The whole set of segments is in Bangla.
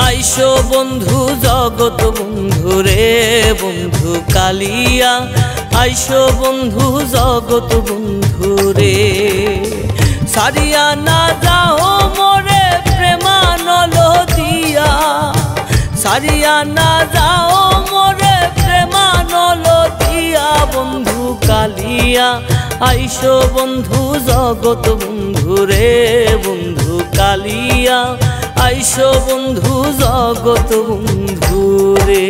আইসো বন্ধু জগৎ বন্ধু রে বন্ধু কালিয়া আইসো বন্ধু জগৎ বন্ধু রে সারিয়া না যাও মোরে প্রেমানল দিয়া সারিয়া না যাও মোরে প্রেমানল দিয়া বন্ধু কালিয়া আইসো বন্ধু জগৎ বন্ধু রে বন্ধু কালিয়া আইসো বন্ধু জগৎ বন্ধু রে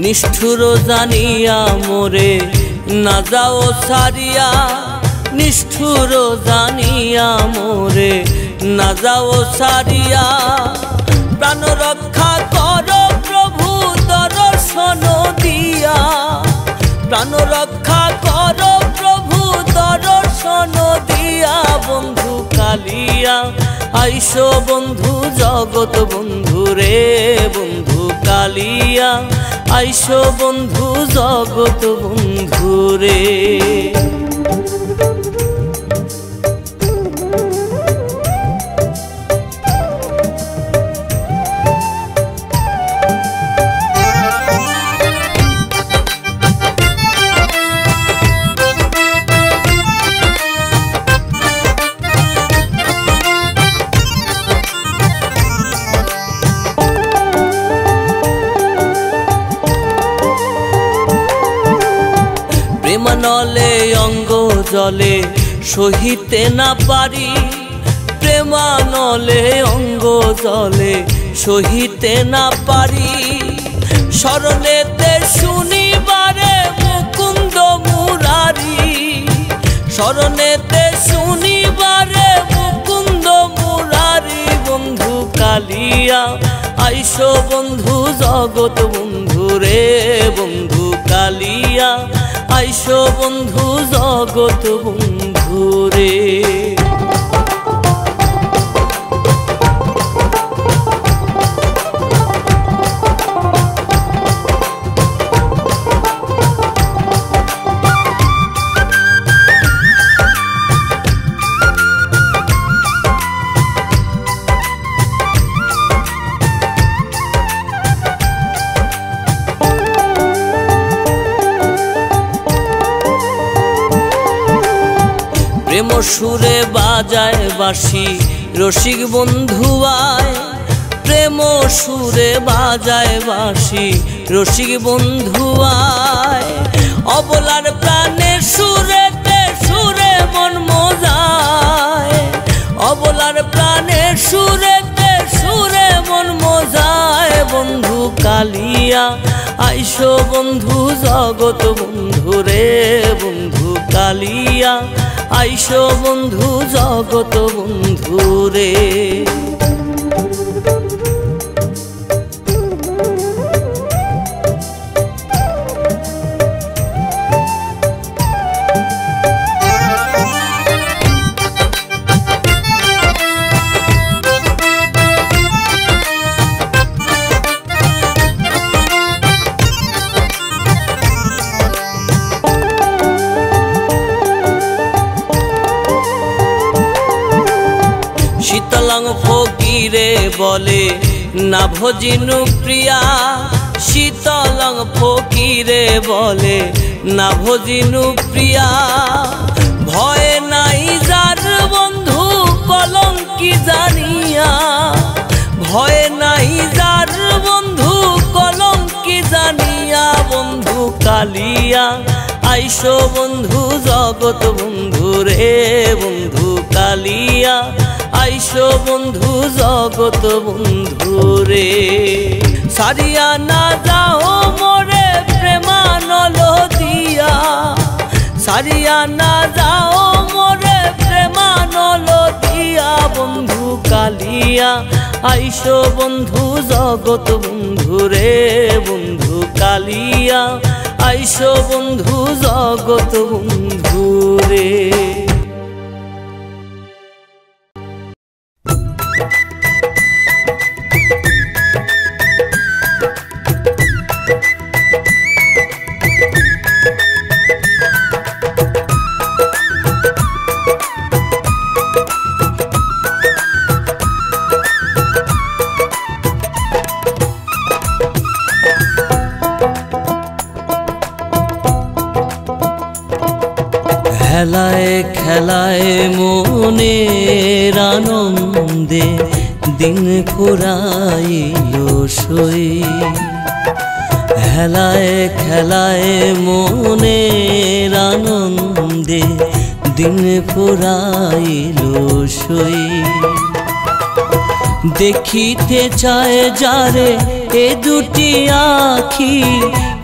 নিষ্ঠুর জানিয়া মোরে না যাও সারিয়া নিষ্ঠুর জানিয়া মোরে না যাও সারিয়া প্রাণ রক্ষা কর প্রভু দর্শন দিয়া প্রাণ রক্ষা কর প্রভু দর্শন দিয়া বন্ধু কালিয়া আইসো বন্ধু জগৎ বন্ধু রে বন্ধু কালিয়া আইসো বন্ধু জগৎ বন্ধু রে প্রেমানলে অঙ্গ জলে সহিতে না পারি প্রেমানলে অঙ্গ জলে সহিতে না পারি শরণেতে শুনিবারে মুকুন্দ মুরারি শরণেতে শুনিবারে মুকুন্দ মুরারি বন্ধু কালিয়া আইসো বন্ধু জগৎ বন্ধু রে বন্ধু কালিয়া আইসো বন্ধু জগৎ বন্ধু রে প্রেম সুরে বাজায় বাঁশি রসিক বন্ধু আয় প্রেম সুরে বাজায় বাঁশি রসিক বন্ধু আয় অবলার প্রাণের সুরেতে সুরে মন মজায় অবলার প্রাণের সুরেতে সুরে মন মজায় বন্ধু কালিয়া আইসো বন্ধু জগৎ বন্ধু রে বন্ধু কালিয়া আইসো বন্ধু জগৎ বন্ধু রে শীতলং ফকিরে বলে না ভজিনু প্রিয়া শীতলং ফকিরে বলে না ভজিনু প্রিয়া ভয় নাই যার বন্ধু কলঙ্কি জানিয়া ভয় নাই যার বন্ধু কলঙ্কি জানিয়া বন্ধু কালিয়া আইসো বন্ধু জগৎ বন্ধু রে বন্ধু কালিয়া আইসো বন্ধু জগৎ বন্ধু রে সারিয়া না যাও মোরে প্রেমানল দিয়া সারিয়া না যাও মোরে প্রেমানল কাটিয়া বন্ধু কালিয়া আইসো বন্ধু জগৎ বন্ধু রে বন্ধু কালিয়া আইসো বন্ধু জগৎ বন্ধু রে। খেলায় খেলায় মনের আনন্দে দিন ফুরাইল সই, খেলায় খেলায় মনের আনন্দে দিন ফুরাইল সই। দেখিতে চায় যারে এ দুটি আখি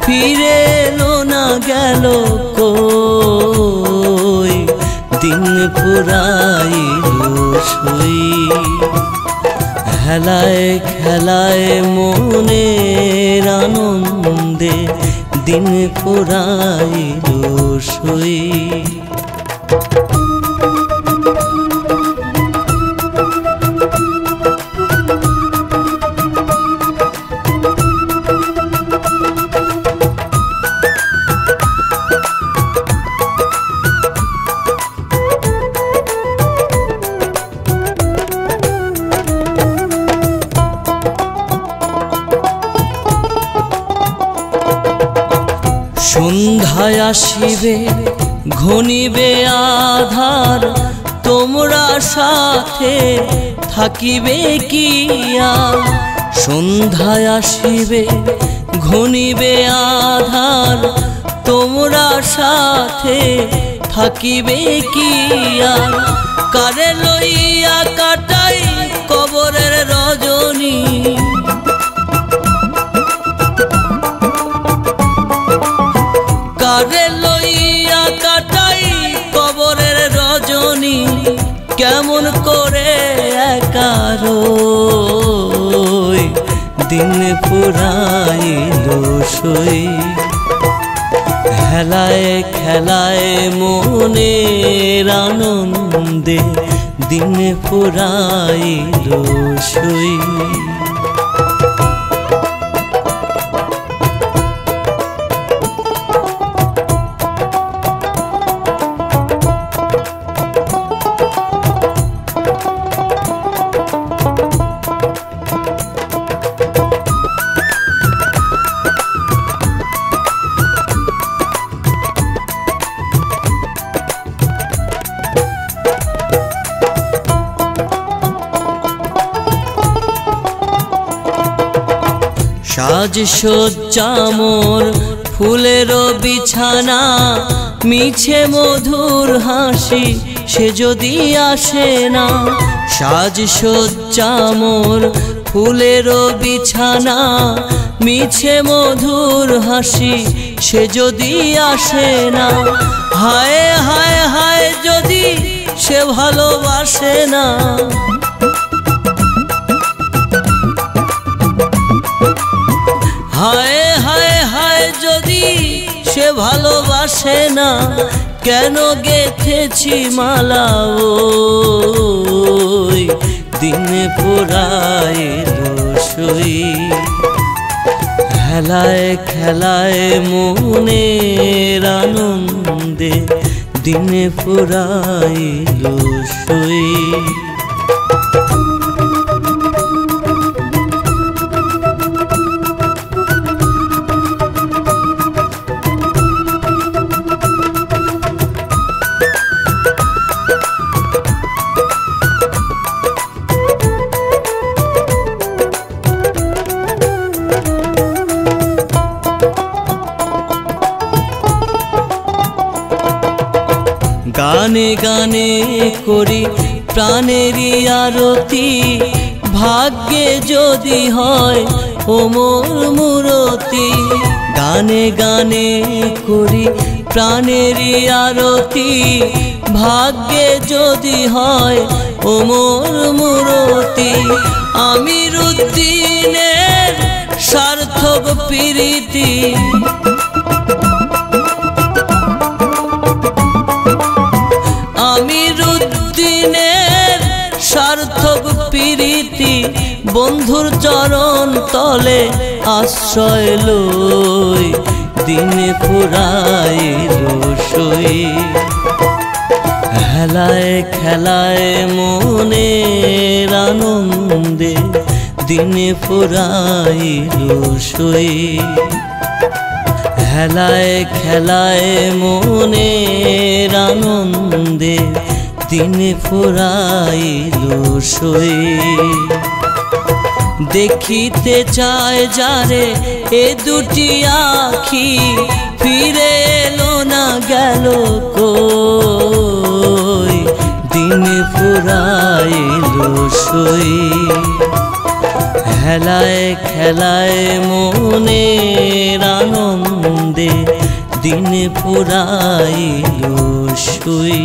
ফিরে এলো না গেল কই, দিন ফুরাইল সই। খেলায় খেলায় মনের আনন্দে দিন ফুরাইল সই। সন্ধ্যায় আসিবে ঘনিবে আধার, তোমরা সাথে থাকিবে কি আর? সন্ধ্যায় আসিবে ঘনিবে আধার, তোমরা সাথে থাকিবে কি আর? কারে লইয়া কাটাই কবরের রজনী, কারে লইয়া কাটাই কবরের রজনী, কেমন করে একা রই, দিন ফুরাইল সই। খেলায় খেলায় মনের আনন্দে দিন ফুরাইল সই। সাজসজ্জা মোর ফুলের বিছানা, মিছে মধুর হাসি সে যদি আসে না। সাজসজ্জা মোর ফুলের বিছানা, মিছে মধুর হাসি সে যদি আসে না। হায় হায় হায় যদি সে ভালোবাসে না, হায় হায় হায় যদি সে ভালোবাসে না, কেন গেথেছি মালা ওই, দিন ফুরাইল সই। খেলায় খেলায় মনের আনন্দে দিন ফুরাইল সই। গানে গানে করি প্রাণেরই আরতি, ভাগ্যে যদি হয় ও মোর মূরতি। গানে গানে করি প্রাণেরই আরতি, ভাগ্যে যদি হয় ওমর মুরতি আমিরুদ্দিনের সার্থক প্রীতি আমিরুদ্দিনের সার্থক প্রীতি বন্ধুর চরণ তলে আশ্রয় লই দিনে ফুরায় রসই হেলায় খেলায় মনের আনন্দে দিনে ফুরায় রসই হেলায় খেলায় মনের আনন্দে দিনে ফুরায় রসই দেখিতে চায় যারে এ দুটি আখি ফিরে এলো না গেল কই দিনে ফুরায় রসই হেলায় খেলায় মনের আনন্দে দিনে ফুরায় রসই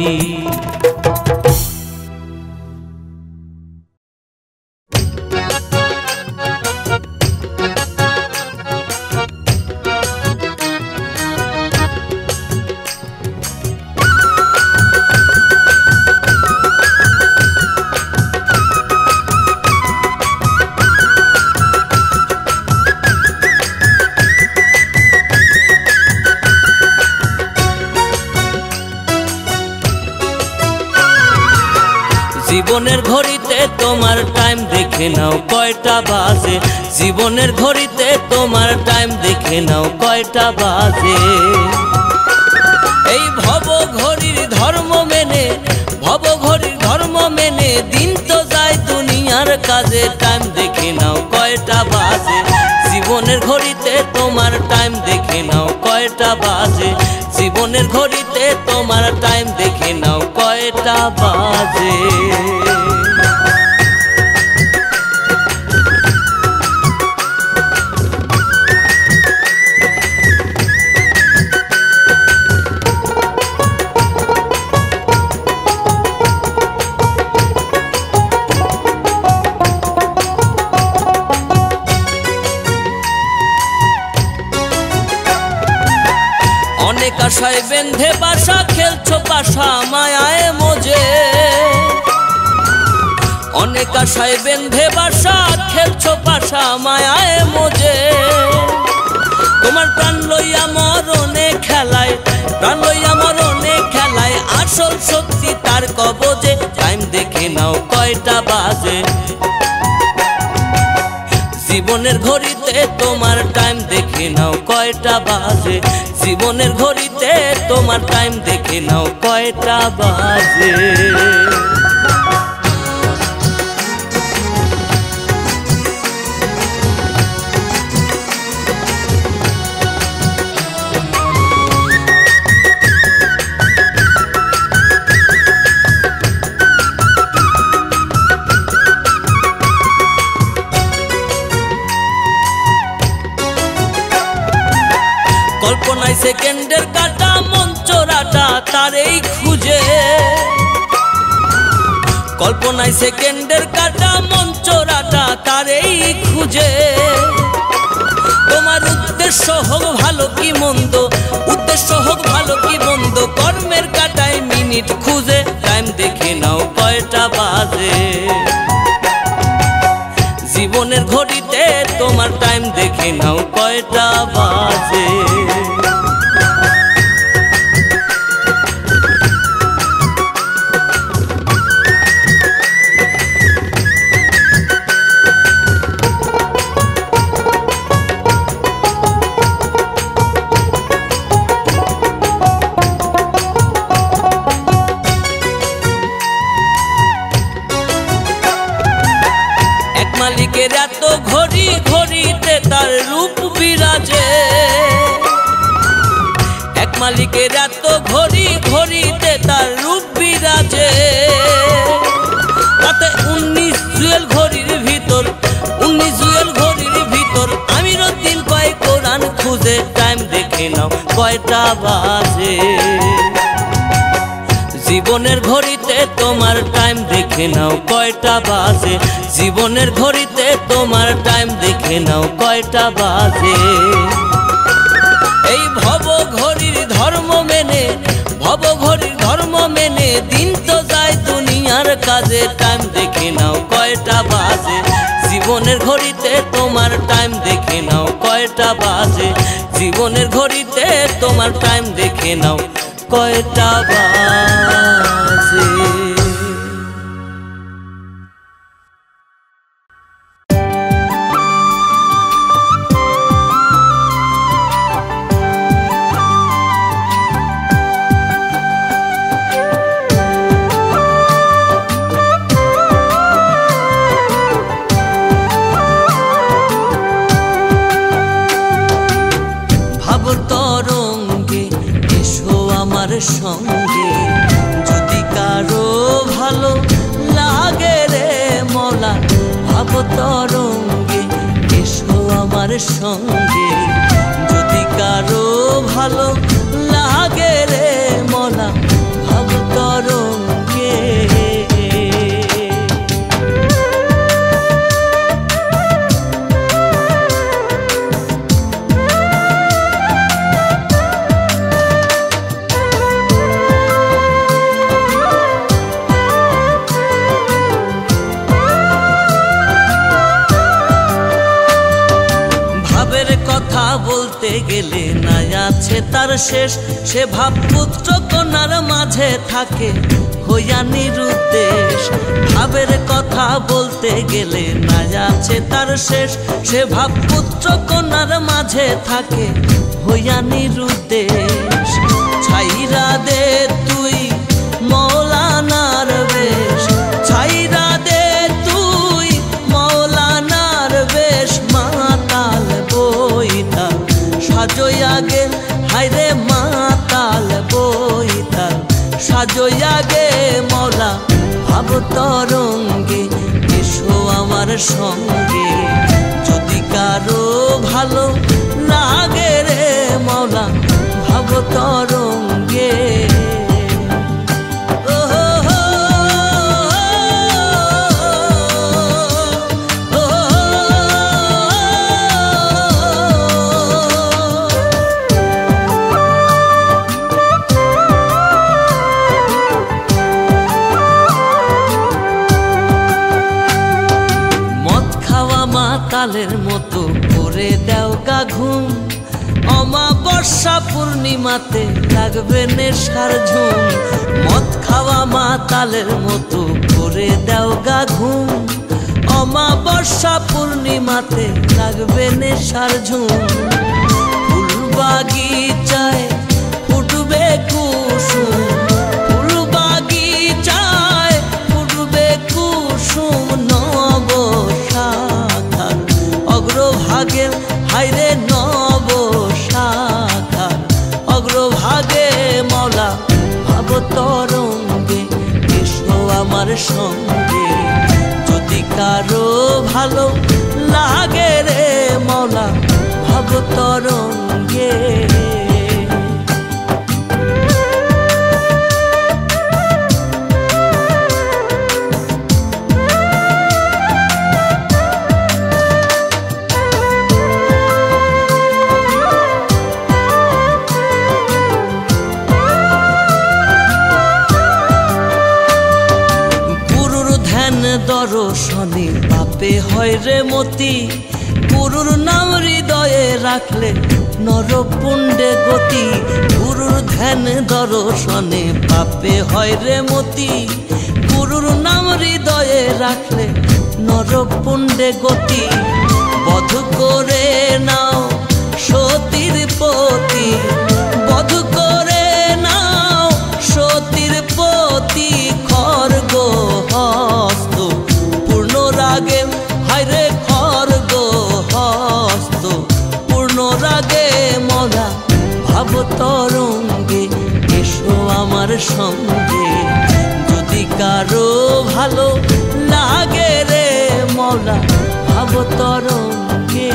জীবনের ঘড়িতে তোমার টাইম দেখে নাও কয়টা বাজে জীবনের ঘড়িতে তোমার টাইম দেখে নাও কয়টা বাজে এই ভব ঘড়ির ধর্ম মেনে দিন তো যায় দুনিয়ার কাজে টাইম দেখে নাও কয়টা বাজে জীবনের ঘড়িতে তোমার টাইম দেখে নাও কয়টা বাজে জীবনের ঘড়িতে তোমার টাইম দেখে নাও কয়টা বাজে অনেক আশায় বেঁধে বাসা খেলছো পাশা মায়ায় মজে অনেক আশায় বেঁধে বাসা খেলছো পাশা মায়ায় মজে তোমার প্রাণ লইয়া মরণে খেলায় আসল শক্তি তার কবজে টাইম দেখে নাও কয়টা বাজে জীবনের ঘড়িতে তোমার টাইম দেখে নাও কয়টা বাজে জীবনের ঘড়িতে তোমার টাইম দেখে নাও কয়টা বাজে কল্পনায় সেকেন্ডের কাটা মঞ্চরাটা তারেই খুঁজে কল্পনায় সেকেন্ডের কাটা মঞ্চরাটা তারেই খুঁজে তোমার উদ্দেশ্য হোক ভালো কি মন্দ কর্মের কাটায় মিনিট খুঁজে টাইম দেখে নাও কয়টা বাজে জীবনের ঘড়িতে তোমার টাইম দেখে নাও কয়টা বাজে মালিকের এত ঘড়ি ঘড়িতে তার রূপ বিরাজে এক মালিকের এত ঘড়ি ঘড়িতে তার রূপ বিরাজে তাতে 19 জুয়েল ঘড়ির ভিতর আমিরুদ্দিন কয় কোরআন খুঁজে টাইম দেখে নাও কয়টা বাজে জীবনের ঘড়িতে তোমার টাইম দেখে নাও কয়টা বাজে জীবনের ঘড়িতে তোমার টাইম দেখে নাও কয়টা বাজে এই ভব ঘড়ির ধর্ম মেনে দিন তো যায় দুনিয়ার কাজে টাইম দেখে নাও কয়টা বাজে জীবনের ঘড়িতে তোমার টাইম দেখে নাও কয়টা বাজে জীবনের ঘড়িতে তোমার টাইম দেখে নাও কয়টা বাজে সঙ্গে যদি কারো ভালো লাগে রে মওলা ভাব তরঙ্গে এসো আমার সঙ্গে যদি কারো ভালো লাগে রে মওলা ভাব তরঙ্গে কথা বলতে গেলে না আছে তার শেষ সে ভাবপুত্র কন্যার মাঝে থাকে হইয়া নিরুদ্দেশ ভাবের কথা বলতে গেলে না আছে তার শেষ সে ভাবপুত্র কন্যার মাঝে থাকে হইয়া নিরুদ্দেশ ছাইরা দে তুই মওলানার বেশ ছাইরা দে তুই মওলানার বেশ মাতাল বইতাল সাজয়া গে হায়রে মাতাল বইতাল সাজয়া গে মওলা ভাব তরঙ্গে এসো আমার সঙ্গে যদি কারো ভালো লাগে রে মওলা ভাব তরঙ্গে মাতালের মতো করে দেও গা ঘুম অমাবস্যা পূর্ণিমাতে লাগবে নেশার ঝুম মদ খাওয়া মাতালের মতো করে দেও গা ঘুম অমাবস্যা পূর্ণিমাতে লাগবে নেশার ঝুম ফুল বাগিচায় ফুটবে কুসুম ফুল বাগিচায় ফুটবে কুসুম নব শাখার অগ্রভাগে হায়রে নব শাখার অগ্রভাগে মওলা ভাব তরঙ্গে এসো আমার সঙ্গে যদি কারো ভালো লাগে রে মওলা ভাব তরঙ্গে দর্শনে পাপে হয় রে মতি গুরুর নাম হৃদয়ে রাখলে নরপুণ্ডে গতি গুরুর ধ্যান দর্শনে পাপে হয় রে মতি গুরুর নাম হৃদয়ে রাখলে নরপুণ্ডে গতি বধ করে নাও সতীর পতি বধ করে নাও সতীর পতি খর্গ হস্ত পূর্ণ রাগে হায়রে খর্গ হস্ত পূর্ণ রাগে মওলা ভাব তরঙ্গে এসো আমার সঙ্গে যদি কারো ভালো লাগে রে মওলা ভাব তরঙ্গে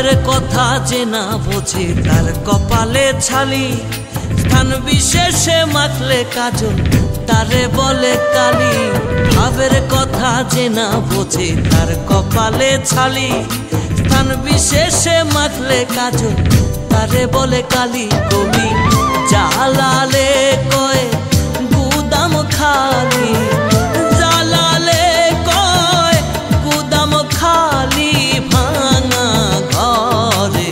ভাবের কথা যে না বোঝে তার কপালে ছালি, স্থান বিশেষে মাখলে কাজল তারে বলে কালি। ভাবের কথা যে না বোঝে তার কপালে ছালি, স্থান বিশেষে মাখলে কাজল তারে বলে কালি। কবি জালালে কয় গুদাম খালি, জালালে কয় গুদাম খালি। ভাঙা ঘরে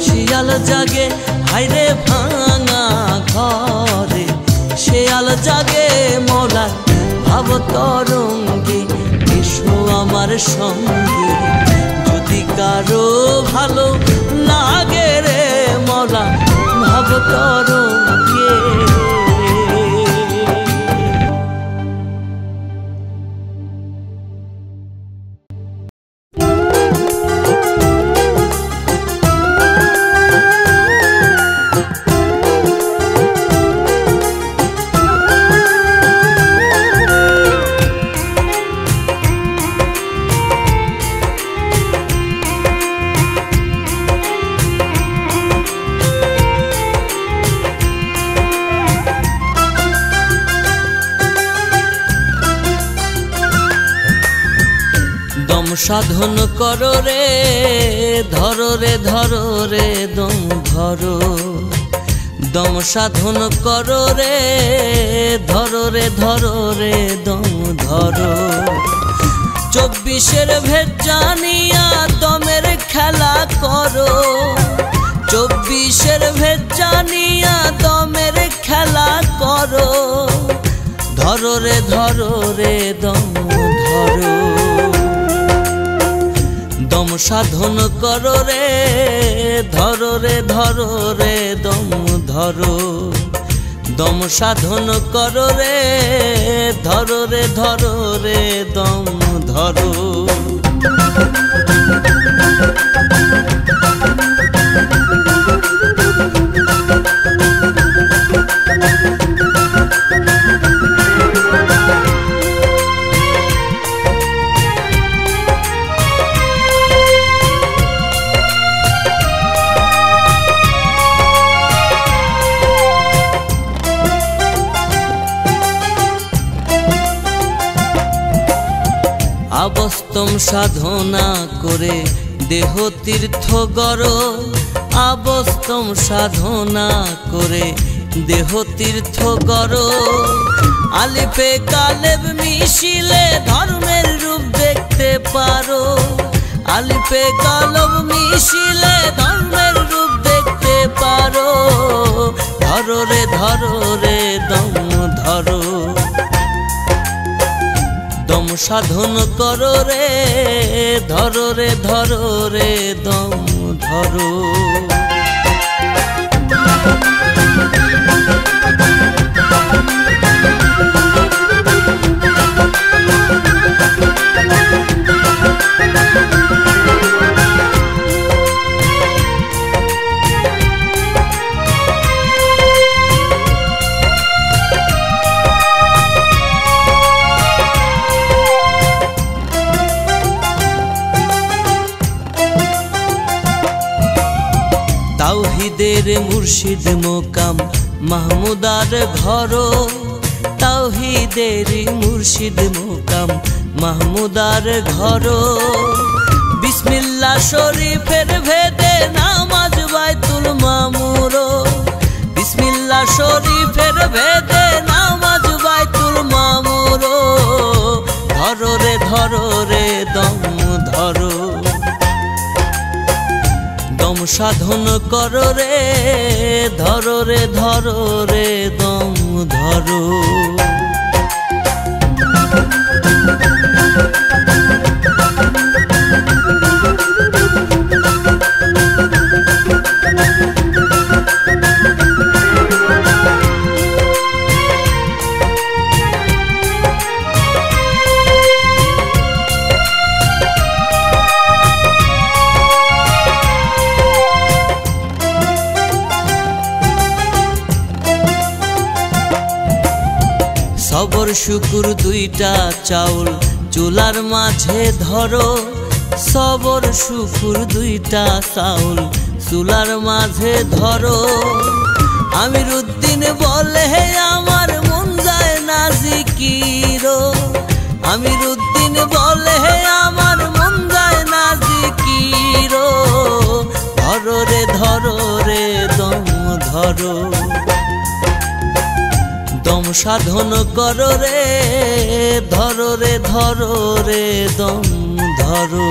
শিয়াল জাগে, হায়রে ভাঙা ঘরে শিয়াল জাগে। মৌলার ভাব তরঙ্গে এসো আমার সঙ্গে, যদি কারো ভালো লাগে রে মৌলা ভাব তরঙ্গে। সাধন করো রে ধরো রে ধরো রে দম ধরো, দম সাধন করো রে ধরো রে ধরো রে দম ধরো। 24-এর ভেদ জানিয়া দমের খেলা করো, 24-এর ভেদ জানিয়া দমের খেলা করো। ধরো রে দম ধরো, দম সাধন করো রে ধরো রে ধরো রে দম ধরো। দম সাধন করো রে ধরো রে ধরো রে দম ধরো। অবস্তম সাধনা করে দেহ তীর্থ গড়ো, অবস্তম সাধনা করে দেহ তীর্থ গড়ো। আলিফে কালেব মিশিলে ধর্মের রূপ দেখতে পারো, আলিফে কালেব মিশিলে ধর্মের রূপ দেখতে পারো। ধরো রে দম ধরো, দম সাধন করো রে ধরো রে দম ধরো। তাওহীদের মুর্শিদ মোকাম মাহমুদার ঘরো, তাওহীদের মুর্শিদ মোকাম মাহমুদার ঘরো। বিসমিল্লাহ শরীফের ভেদে নামাজ বাইতুল মামুরো, বিসমিল্লাহ শরীফের ভেদে নামাজ বাইতুল মামুরো। ধরো রে দম ধরো, দম সাধন করো রে ধরো রে দম ধরো। সবর শুকুর দুইটা চাউল চুলার মাঝে ধরো, সবর শুকুর দুইটা চাউল চুলার মাঝে ধরো। আমিরুদ্দিন বলে আমার মন যায় না জিকিরো, আমিরুদ্দিন বলে আমার মন যায় না জিকিরো। ধরো রে দম ধরো, দম সাধন করো রে, ধরো রে দম ধরো।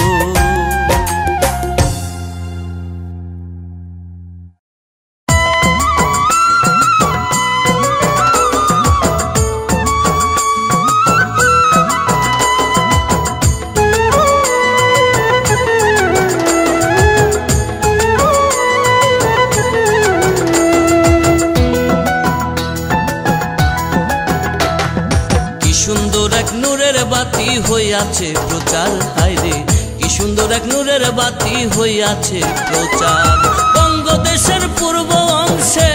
বাতি হইয়াছে প্রচার, হায়রে কি সুন্দর এক নূরের বাতি হইয়াছে প্রচার। বঙ্গদেশের পূর্ব অংশে,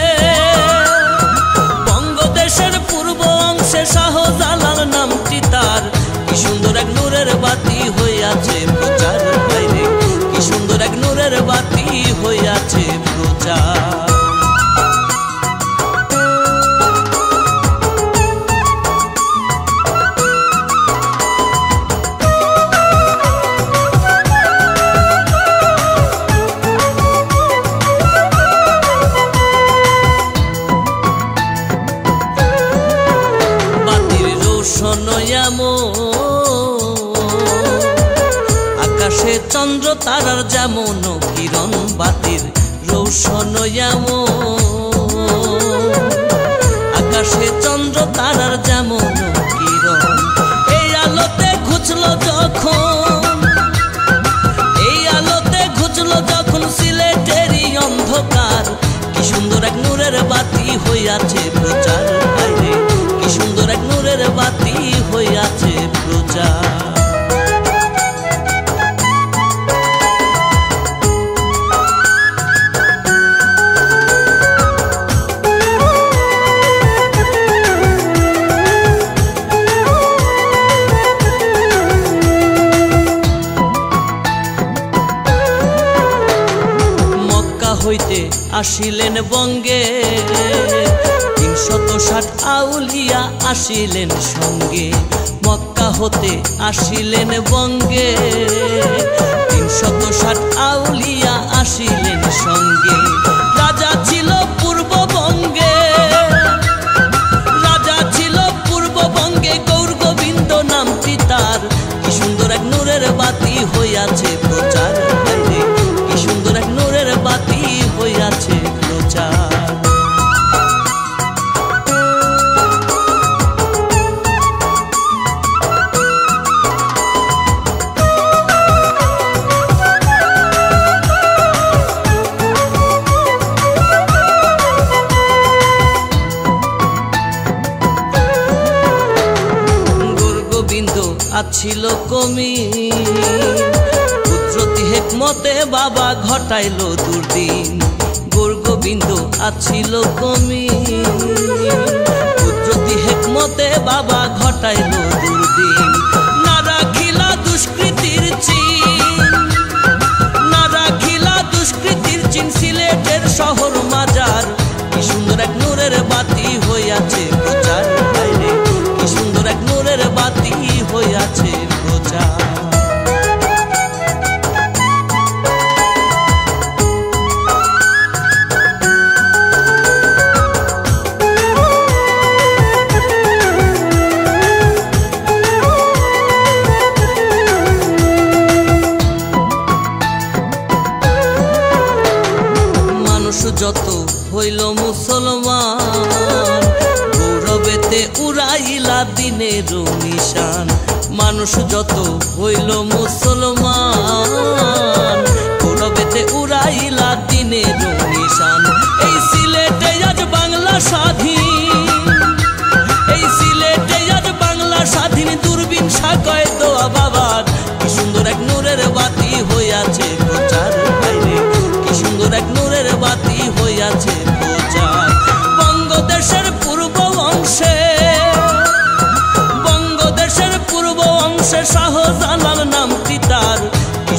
বঙ্গদেশের পূর্ব অংশে শাহজালাল নামটি তার। কি সুন্দর এক নূরের বাতি হইয়াছে প্রচার, হায়রে কি সুন্দর এক নূরের বাতি হইয়াছে প্রচার। আকাশে চন্দ্র তারার যেমন কিরণ, বাতির রৌশন আকাশে চন্দ্র তারার যেমন কিরণ। এই আলোতে ঘুচলো যখন, এই আলোতে ঘুচলো যখন সিলেটেরই অন্ধকার। কি সুন্দর এক নূরের বাতি হইয়াছে প্রচার, কি সুন্দর এক নূরের বাতি হইয়াছে প্রচার। মক্কা হইতে আসিলেন বঙ্গে, ৩৬০ আউলিয়া আসিলেন সঙ্গে। মক্কা হতে আসিলেন বঙ্গে, ৩৬০ আউলিয়া আসিলেন সঙ্গে। রাজা ছিল পূর্ববঙ্গে, রাজা ছিল পূর্ববঙ্গে, গৌর গোবিন্দ নামটি তার। কি সুন্দর এক নূরের বাতি হইয়াছে প্রচার, কি সুন্দর এক নূরের বাতি হইয়াছে প্রচার। আছিল কমি কুদরতি হেকমতে বাবা ঘটাইল দুর্দিন। গৌর গোবিন্দ আছিল কমি কুদরতি হেকমতে বাবা ঘটাইল দুর্দিন। না রাখিলা দুষ্কৃতির চিন, না রাখিলা দুষ্কৃতির চিন সিলেটের শহর মাজার। কি সুন্দর এক নূরের বাতি হইয়াছে প্রচার, কি সুন্দর এক নূরের বাতি হইয়াছে প্রচার। মানুষ যত হইল মুসলমান, গৌরবেতে উড়াইলা দিনের নিশান। মানুষ যত হইল মুসলমান, গৌরবেতে উড়াইলা দিনের নিশান। এই সিলেটে আজ বাংলা স্বাধীন, এই সিলেটে আজ বাংলা স্বাধীন। দূরবীন সাকয় দোয়া বাবার, কি সুন্দর এক নূরের বাতি হইয়াছে প্রচার, কি সুন্দর এক নূরের বাতি হইয়াছে প্রচার। বঙ্গদেশের পূর্ব অংশে, বঙ্গদেশের পূর্ব অংশে শাহজালাল নামটি তার। কি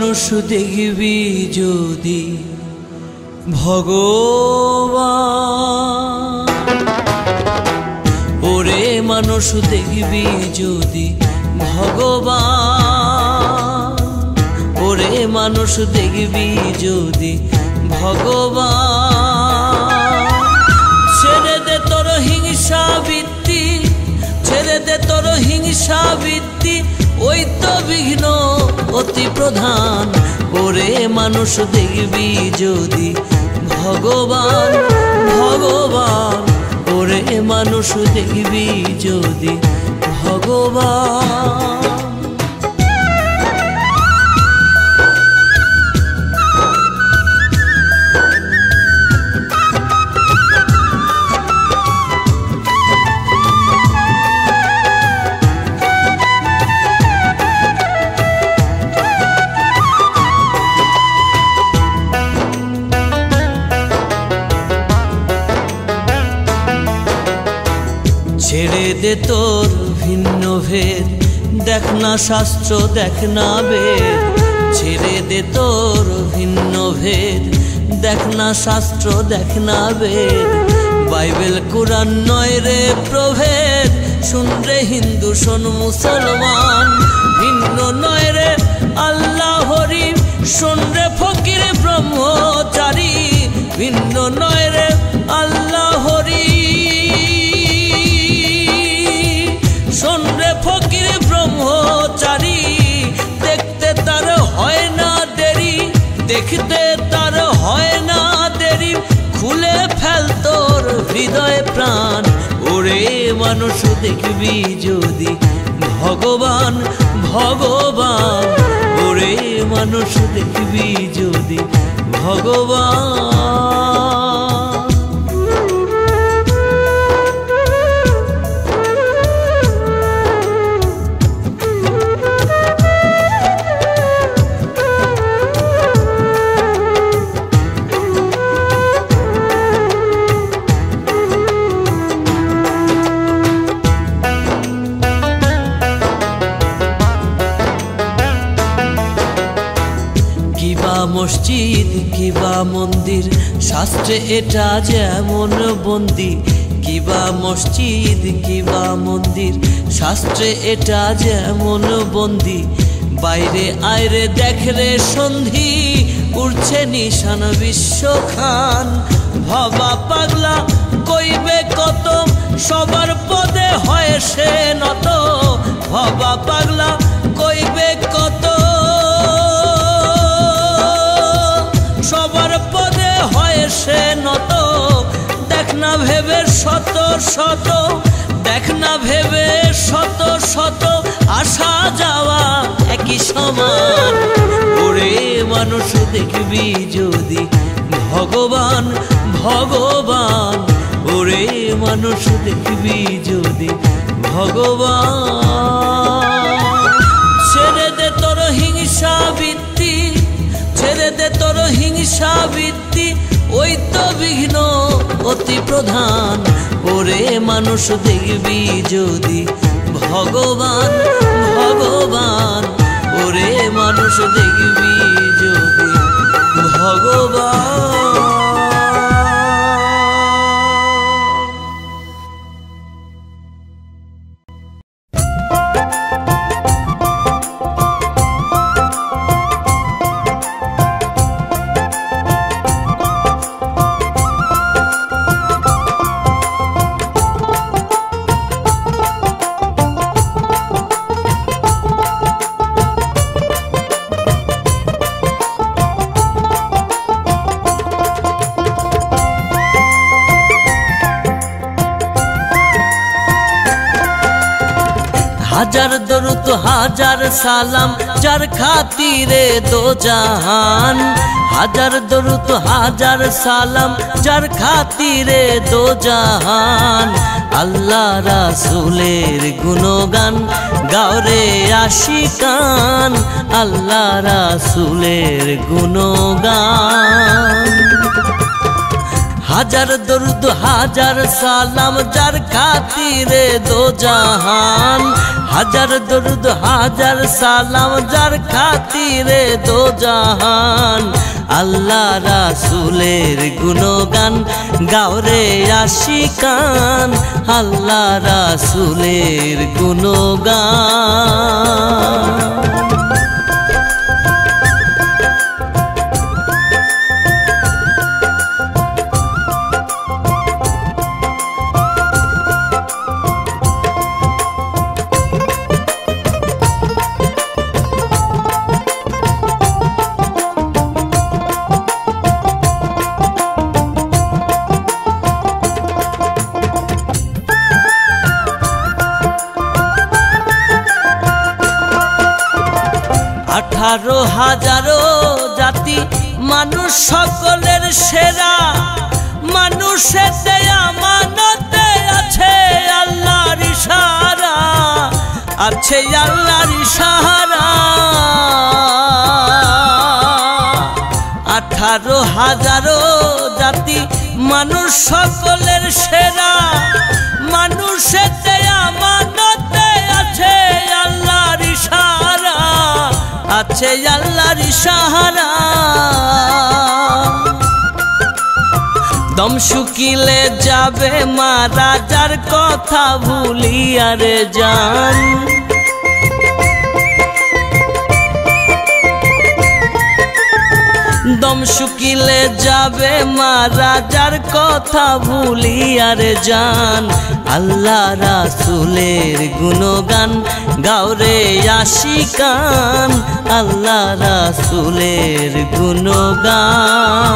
মানুষ দেখবি যদি ভগবান, ওরে মানুষ দেখবি যদি ভগবান, ওরে মানুষ দেখবি যদি ভগবান। ছেড়ে দে তোর হিংসা বৃত্তি, ছেড়ে দে তোর হিংসা বৃত্তি, ওই তো বিঘ্ন অতি প্রধান। ওরে মানুষ দেখবি যদি ভগবান, ভগবান, ওরে মানুষ দেখবি যদি ভগবান। ছেড়ে দে তোর ভিন্ন ভেদ, দেখ না শাস্ত্র দেখ না বেদ। ছেড়ে দে তোর ভিন্ন ভেদ, দেখ না শাস্ত্র দেখ না বেদ। বাইবেল কুরআন নয় রে প্রভেদ, শুন রে হিন্দু শোন মুসলমান। ভিন্ন নয় রে আল্লাহ হরি, শোন রে ফকির ব্রহ্মচারী। ভিন্ন নয় রে আল্লাহ হরি, শোন রে ফকির ব্রহ্মচারী। দেখতে তার হয় না দেরি, দেখতে তার হয় না দেরি। খুলে ফেল তোর হৃদয় প্রাণ, ওরে মানুষ দেখবি যদি ভগবান, ভগবান, ওরে মানুষ দেখবি যদি ভগবান। কিবা মসজিদ কিবা মন্দির, শাস্ত্রে এটা যেমন বন্দি। কিবা মসজিদ কিবা মন্দির, শাস্ত্রে এটা যেমন বন্দি। বাইরে আয়রে দেখ রে সন্ধি, উড়ছে নিশান বিশ্বখান। ভবা পাগলা কইবে কত, সবার পদে হয় সে নত। ভবা পাগলা কইবে কত, সবার পদে হয় সে নত। দেখ না ভেবে শত শত, দেখ না ভেবে শত শত। আসা যাওয়া একই সমান, ওরে মানুষ দেখবি যদি ভগবান, ভগবান, ওরে মানুষ দেখবি যদি ভগবান। ছেড়ে দে তোর হিংসা বৃত্তি, ছেড়ে দে তোর হিংসা বৃত্তি, ওই তো বিঘ্ন অতি প্রধান। ওরে মানুষ দেখবি যদি ভগবান, ভগবান, ওরে মানুষ দেখবি যদি ভগবান। হাজার দরুদ হাজার সালাম যার খাতিরে দো জাহান। হাজার দরুদ হাজার সালাম যার খাতিরে দো জাহান। আল্লাহ রাসূলের গুণগান গাওরে আশিকান। আল্লাহ রাসূলের গুণগান। হাজার দরুদ হাজার সালাম যার খাতিরে দো জাহান, হাজার দরুদ হাজার সালাম যার খাতিরে দো জাহান। আল্লাহ রাসূলের গুণগান গাওরে আশিকান, আল্লাহ রাসূলের গুণগান। আঠারো হাজারো জাতি মানুষ সকলের সেরা, মানুষের দেয়া মানতে আছে আল্লাহর ইশারা, আছে আল্লাহর ইশারা। 18,000 জাতি মানুষ সকলের সেরা, মানুষের দেয়া মানতে আছে আল্লাহর ইশারা, আছে আল্লাহর ইশারা। দম শুকিলে যাবে মারা যার কথা ভুলিয়া রে জান, দম শুকিলে যাবে মারা যার কথা ভুলিয়া রে জান। আল্লাহ রাসূলের গুণগান গাওরে আশিকান, আল্লাহ রাসূলের গুণগান।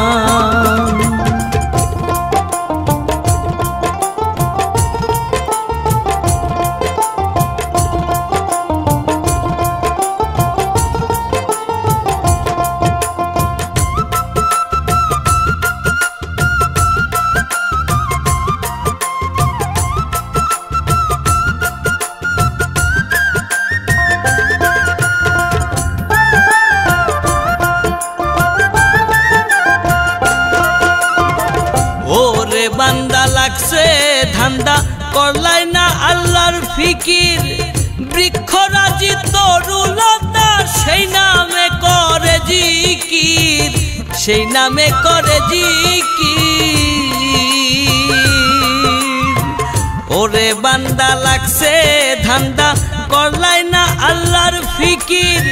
বান্দা লাগছে ধান্দা করলাই না আল্লাহর ফিকির, বৃক্ষরাজি তরুলতা সেই নামে করে জিকির, সেই নামে করে জিকির। ওরে বান্দা লাগছে ধান্দা করলাই না আল্লাহর ফিকির,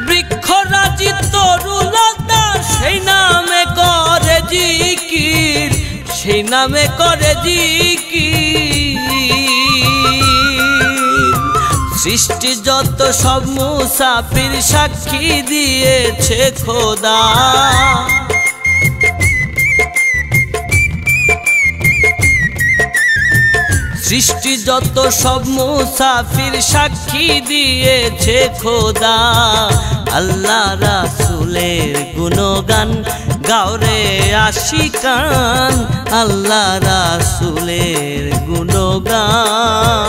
বৃক্ষরাজি তরুলতা সেই নামে করে জিকির, সেই নামে করে জিকির। সৃষ্টি যত সব মুসাফির সাক্ষী দিয়েছে খোদা, সৃষ্টি যত সব মুসাফির সাক্ষী দিয়েছে খোদা। আল্লাহ রাসূলের গুণগান গাওরে আশিকান, আল্লাহ রাসূলের গুণগান।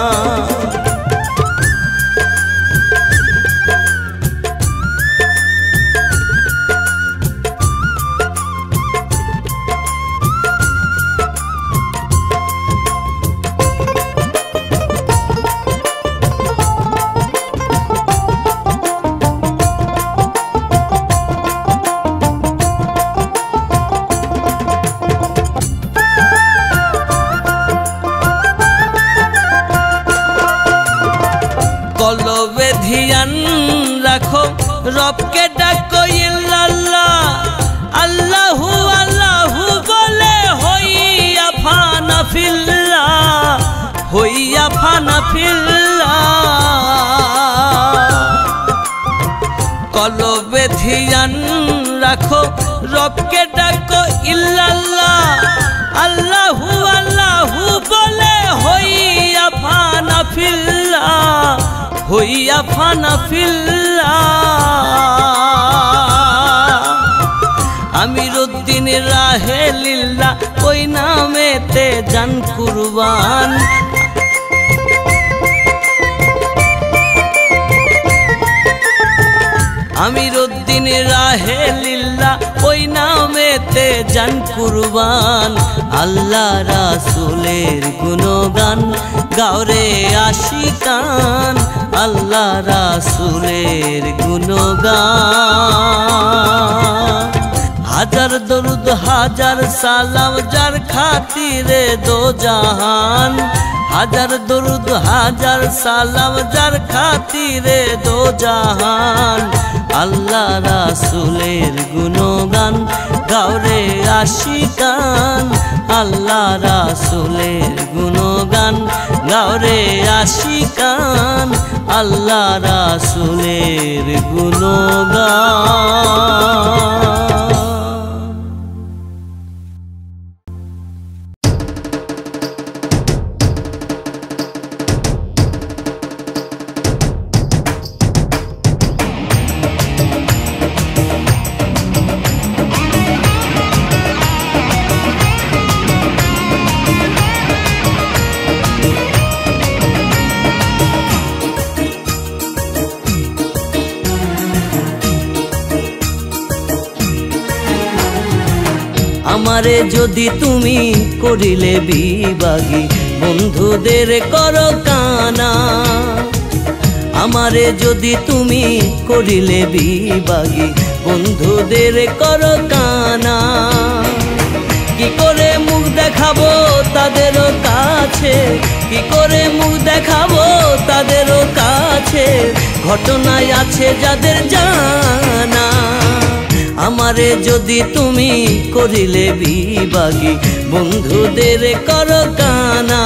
কলবে ধ্যান রাখো রবকে ডাকো ইল্লাল্লাহ, আল্লাহু আল্লাহু বলে হইয়া ফানা ফিল্লাহ, হইয়া ফানা ফিল্লাহ। কলবে ধ্যান রাখো রবকে ডাকো ইল্লাল্লাহ, আল্লাহু আল্লাহু বলে হইয়া ফানা ফিল্লাহ, হইয়া ফানা ফিল্লাহ। আমিরউদ্দিন রাহে লিল্লাহ ওই নামেতে জান কুরবান, আমিরউদ্দিন রাহে লিল্লাহ ওই নামেতে পথেতে জান কুরবান আল্লাহ রাসূলের গুণগান গাওরে আশিকান আল্লাহ রাসূলের গুণগান হাজার দরুদ হাজার সালাম যার খাতিরে দো জাহান হাজার দরুদ হাজার সালাম যার খাতিরে দো জাহান আল্লাহ রাসূলের গুণগান গাওরে আশিকান আল্লাহ রাসূলের গুণগান গাওরে আশিকান আল্লাহ রাসূলের গুণগান আমারে যদি তুমি করিলে বিবাগী বন্ধুদের করো কানা আমারে যদি তুমি করিলে বিবাগী বন্ধুদের করো কানা কি করে মুখ দেখাবো তাদেরও কাছে কি করে মুখ দেখাবো তাদেরও কাছে ঘটনায় আছে যাদের জানা আমারে যদি তুমি করিলে বিবাগী বন্ধুদের করো কানা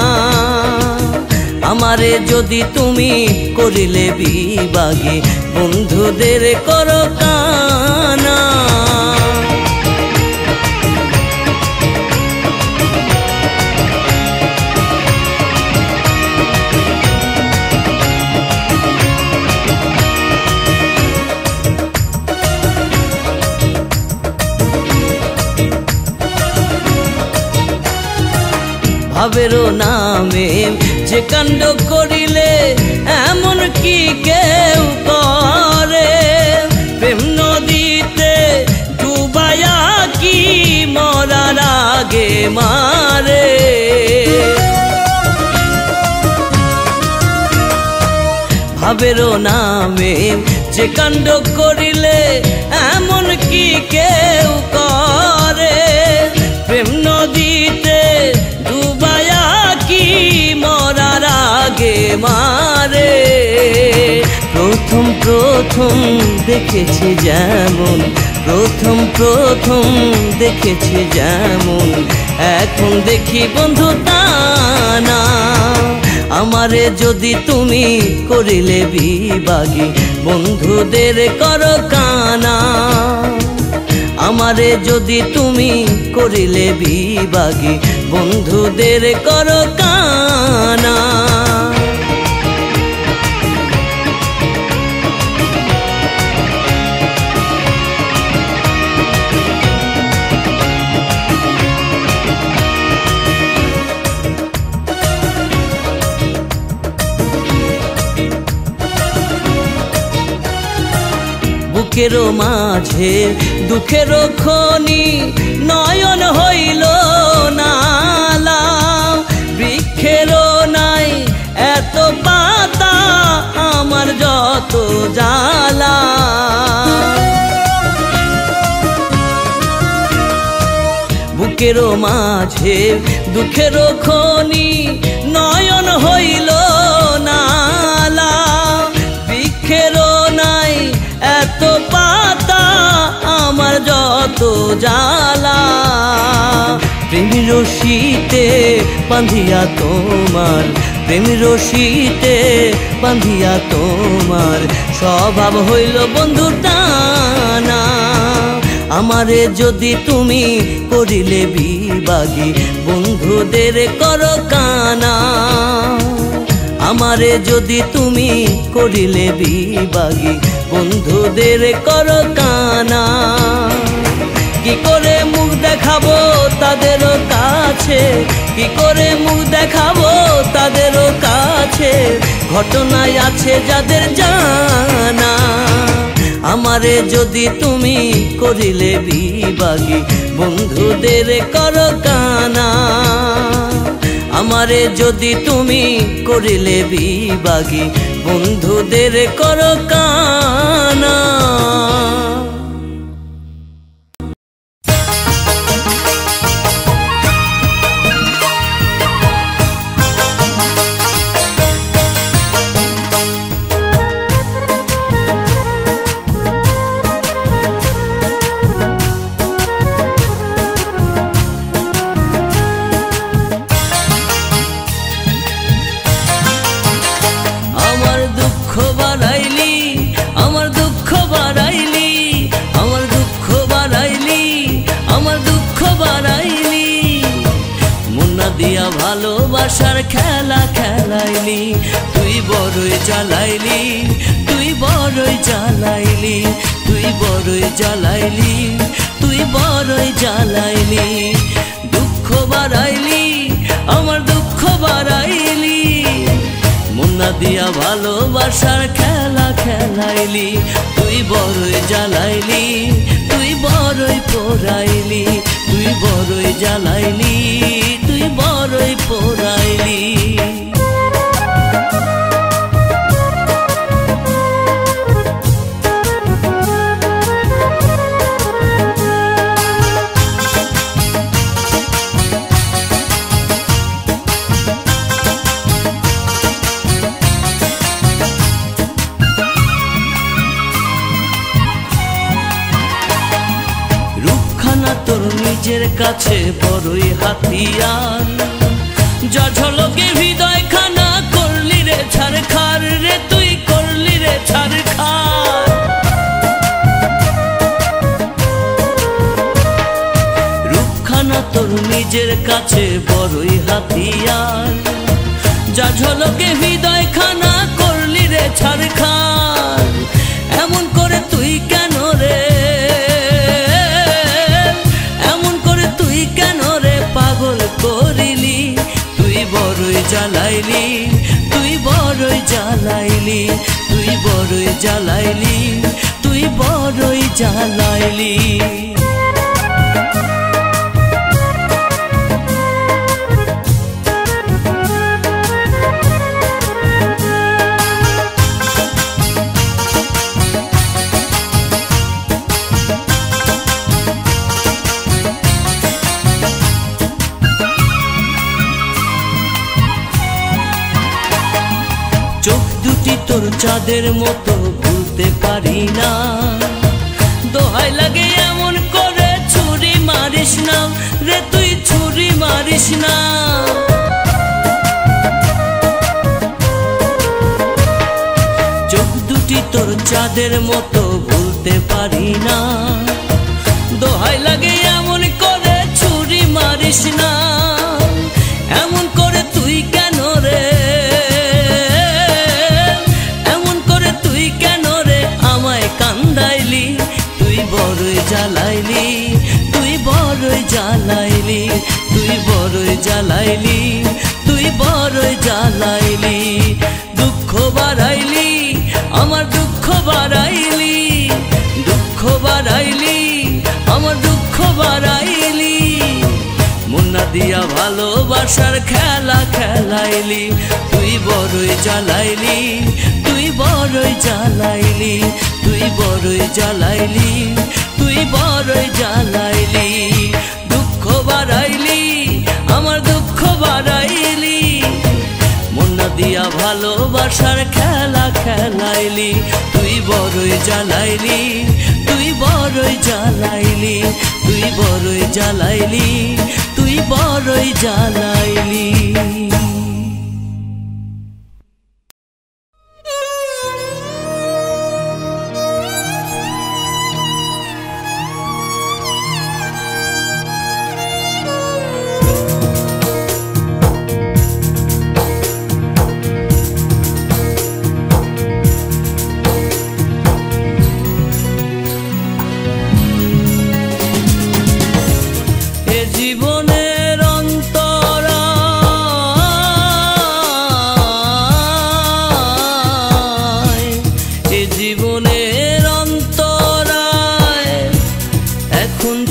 আমারে যদি তুমি করিলে বিবাগী বন্ধুদের করো কানা ভাবেরও নামে যে কাণ্ড করিলে এমন কি কেউ করে প্রেম নদীতে ডুবায়া কি মরার আগে মারে ভাবেরও নামে যে কাণ্ড করিলে এমন কি কেউ করে প্রেম নদীতে ডুবায়া কি মরার আগে মারে প্রথম প্রথম দেখেছি যেমন প্রথম প্রথম দেখেছি যেমন এখন দেখি বন্ধু তা না আমারে যদি তুমি করিলে বিবাগী বন্ধুদের করো কানা আমারে যদি তুমি করিলে বিবাগী বন্ধুদের করো কানা বুকেরও মাঝে দুঃখেরও খনি নয়ন হইল নালা বৃক্ষেরও নাই এত পাতা আমার যত জ্বালা বুকেরও মাঝে দুঃখেরও খনি নয়ন হইল নালা বৃক্ষেরও নাই এত পাতা আমার যত জ্বালা প্রেম রশিতে বাঁধিয়া তোমার প্রেম রশিতে বাঁধিয়া তোমার স্বভাব হইল বন্ধু টানা আমারে যদি তুমি করিলে বিবাগী বন্ধুদের করো কানা আমারে যদি তুমি করিলে বিবাগী বন্ধুদের করো কানা কি করে মুখ দেখাবো তাদেরও কাছে কি করে মুখ দেখাবো তাদেরও কাছে ঘটনায় আছে যাদের জানা আমারে যদি তুমি করিলে বিভাগী বন্ধুদের করো কানা আমারে যদি তুমি করিলে বিভাগী বন্ধুদের করো কানা ভালোবাসার খেলা খেলাইলি তুই বড়ই জ্বালাইলি তুই বড়ই জ্বালাইলি তুই বড়ই জ্বালাইলি তুই বড়ই জ্বালাইলি দুঃখ বাড়াইলি আমার দুঃখ বাড়াইলি মুন্না দিয়া ভালোবাসার খেলা খেলাইলি তুই বড়ই জ্বালাইলি তুই বড়ই পোড়াইলি তুই বড়ই জ্বালাইলি তুই বড়ই পোড়াইলি তোর নিজের কাছে বড়ই হাতিয়ার যা ঝলকে হৃদয় খানা করলি রে ছারখার রে তুই করলি রে ছারখার রূপখানা তোর নিজের কাছে বড়ই হাতিয়ার যা ঝলকে হৃদয় খানা করলি রে ছারখার এমন করে তুই কেন রে করিলি তুই বড়ই জ্বালাইলি তুই বড়ই জ্বালাইলি তুই বড়ই জ্বালাইলি তুই বড়ই জ্বালাইলি তোর চাঁদের মতো ভুলতে পারি না দোহাই লাগে এমন করে ছুরি মারিস না রে তুই ছুরি মারিস না চোখ দুটি তোর চাঁদের মতো ভুলতে পারি না দোহাই লাগে এমন করে ছুরি মারিস না এমন করে তুই কেন রে বড়ই জ্বালাইলি তুই বড়ই জ্বালাইলি তুই বড়ই জ্বালাইলি তুই বড়ই জ্বালাইলি দুঃখ বাড়াইলি আমার দুঃখ বাড়াইলি দুঃখ বাড়াইলি আমার দুঃখ বাড়াইলি মুন্না দিয়া ভালোবাসার খেলা খেলাইলি তুই বড়ই জ্বালাইলি তুই বড়ই জ্বালাইলি তুই বড়ই জ্বালাইলি তুই বড়ই জ্বালাইলি দুঃখ বাড়াইলি আমার দুঃখ বাড়াইলি মুন্না দিয়া ভালোবাসার খেলা খেলাইলি তুই বড়ই জ্বালাইলি তুই বড়ই জ্বালাইলি তুই বড়ই জ্বালাইলি তুই বড়ই জ্বালাইলি জীবনের অন্তরা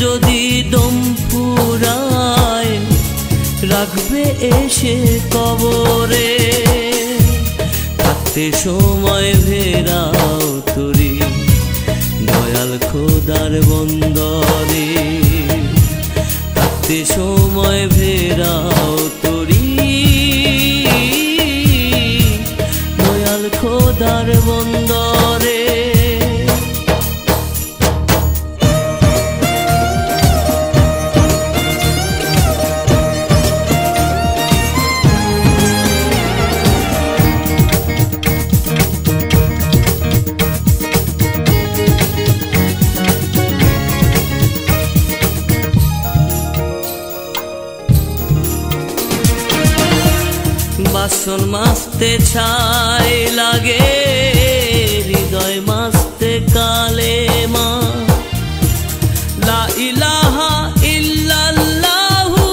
যদি দম ফুরায় রাখবে এসে কবরে, থাকতে সময় ফেরাও তরি দয়াল খোদার বন্দরে, থাকতে সময় ফেরাও তরি দয়াল খোদার বন্দরে। বাসন মাজতে ছাই লাগে, হৃদয় মাজতে কালেমা, লা ইলাহা ইল্লাল্লাহু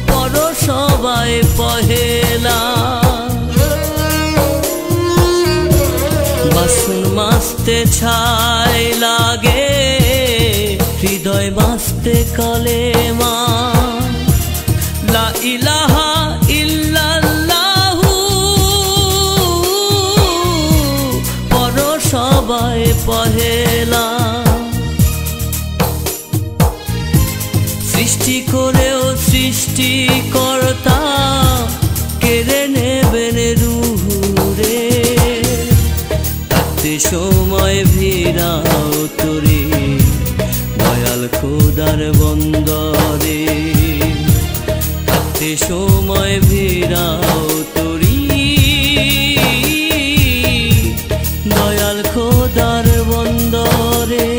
পড়ো সবাই পহেলা। বাসন মাজতে ছাই লাগে, হৃদয় মাজতে কালেমা, লা ইলাহা ইল্লাল্লাহু পড়ো সবাই পহেলা। সৃষ্টি করেও সৃষ্টিকর্তা কেড়ে নেবেন রুহুরে, থাকতে সময় ভিড়াও তরি দয়াল খোদার বন্দরে, সময় ভিড়াও তরি দয়াল খোদার বন্দরে।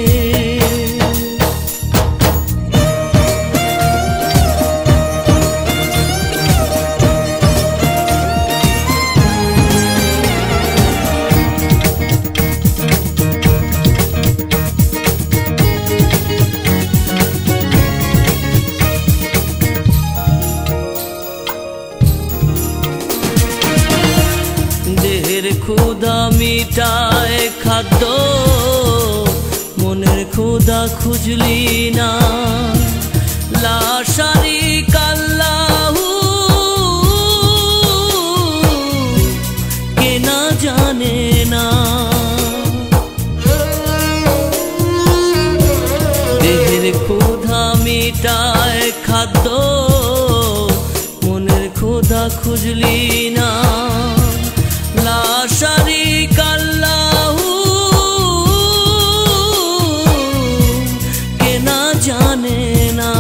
ক্ষুধা মিটায় খাদ্য, মনের ক্ষুধা খুঁজলি না, লা শারীকা লাহু কে না জানে না। দেহের ক্ষুধা মিটায় খাদ্য, মনের ক্ষুধা খুঁজলি না, লা শারীকা লাহু কে না জানে না।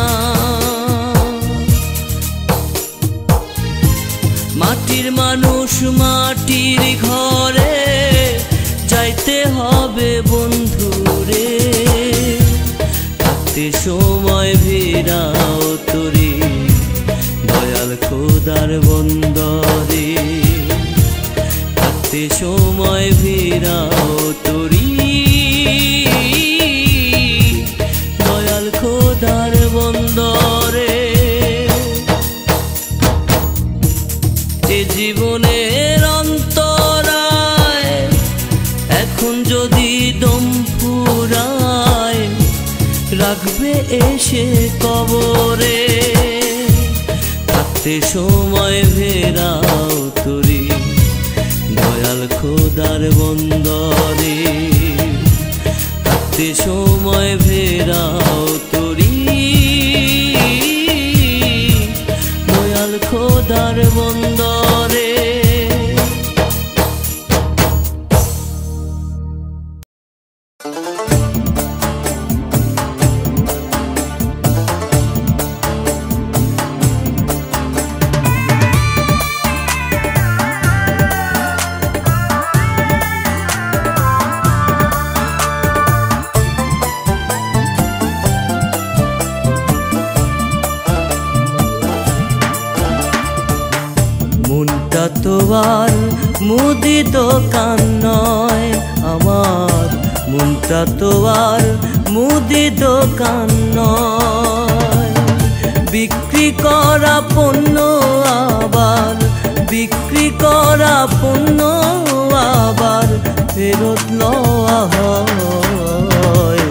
মাটির মানুষ মাটির ঘরে যাইতে হবে বন্ধুরে, থাকতে সময় ভিড়াও তরি দয়াল খোদার বন্দরে, থাকতে সময় ভিড়াও তরি দয়াল খোদার বন্দরে। এ জীবনের অন্তরায় এখন যদি দম ফুরায় রাখবে এসে কবরে, থাকতে সময় ফেরাও তরি দয়াল খোদার বন্দরে, থাকতে সময় ফেরাও তরি দয়াল খোদার বন্দরে। মনটা তো আর মুদি দোকান নয় আমার, মনটা তো আর মুদি দোকান নয়, বিক্রি করা পণ্য আবার বিক্রি করা পণ্য আবার ফেরত লওয়া হয়।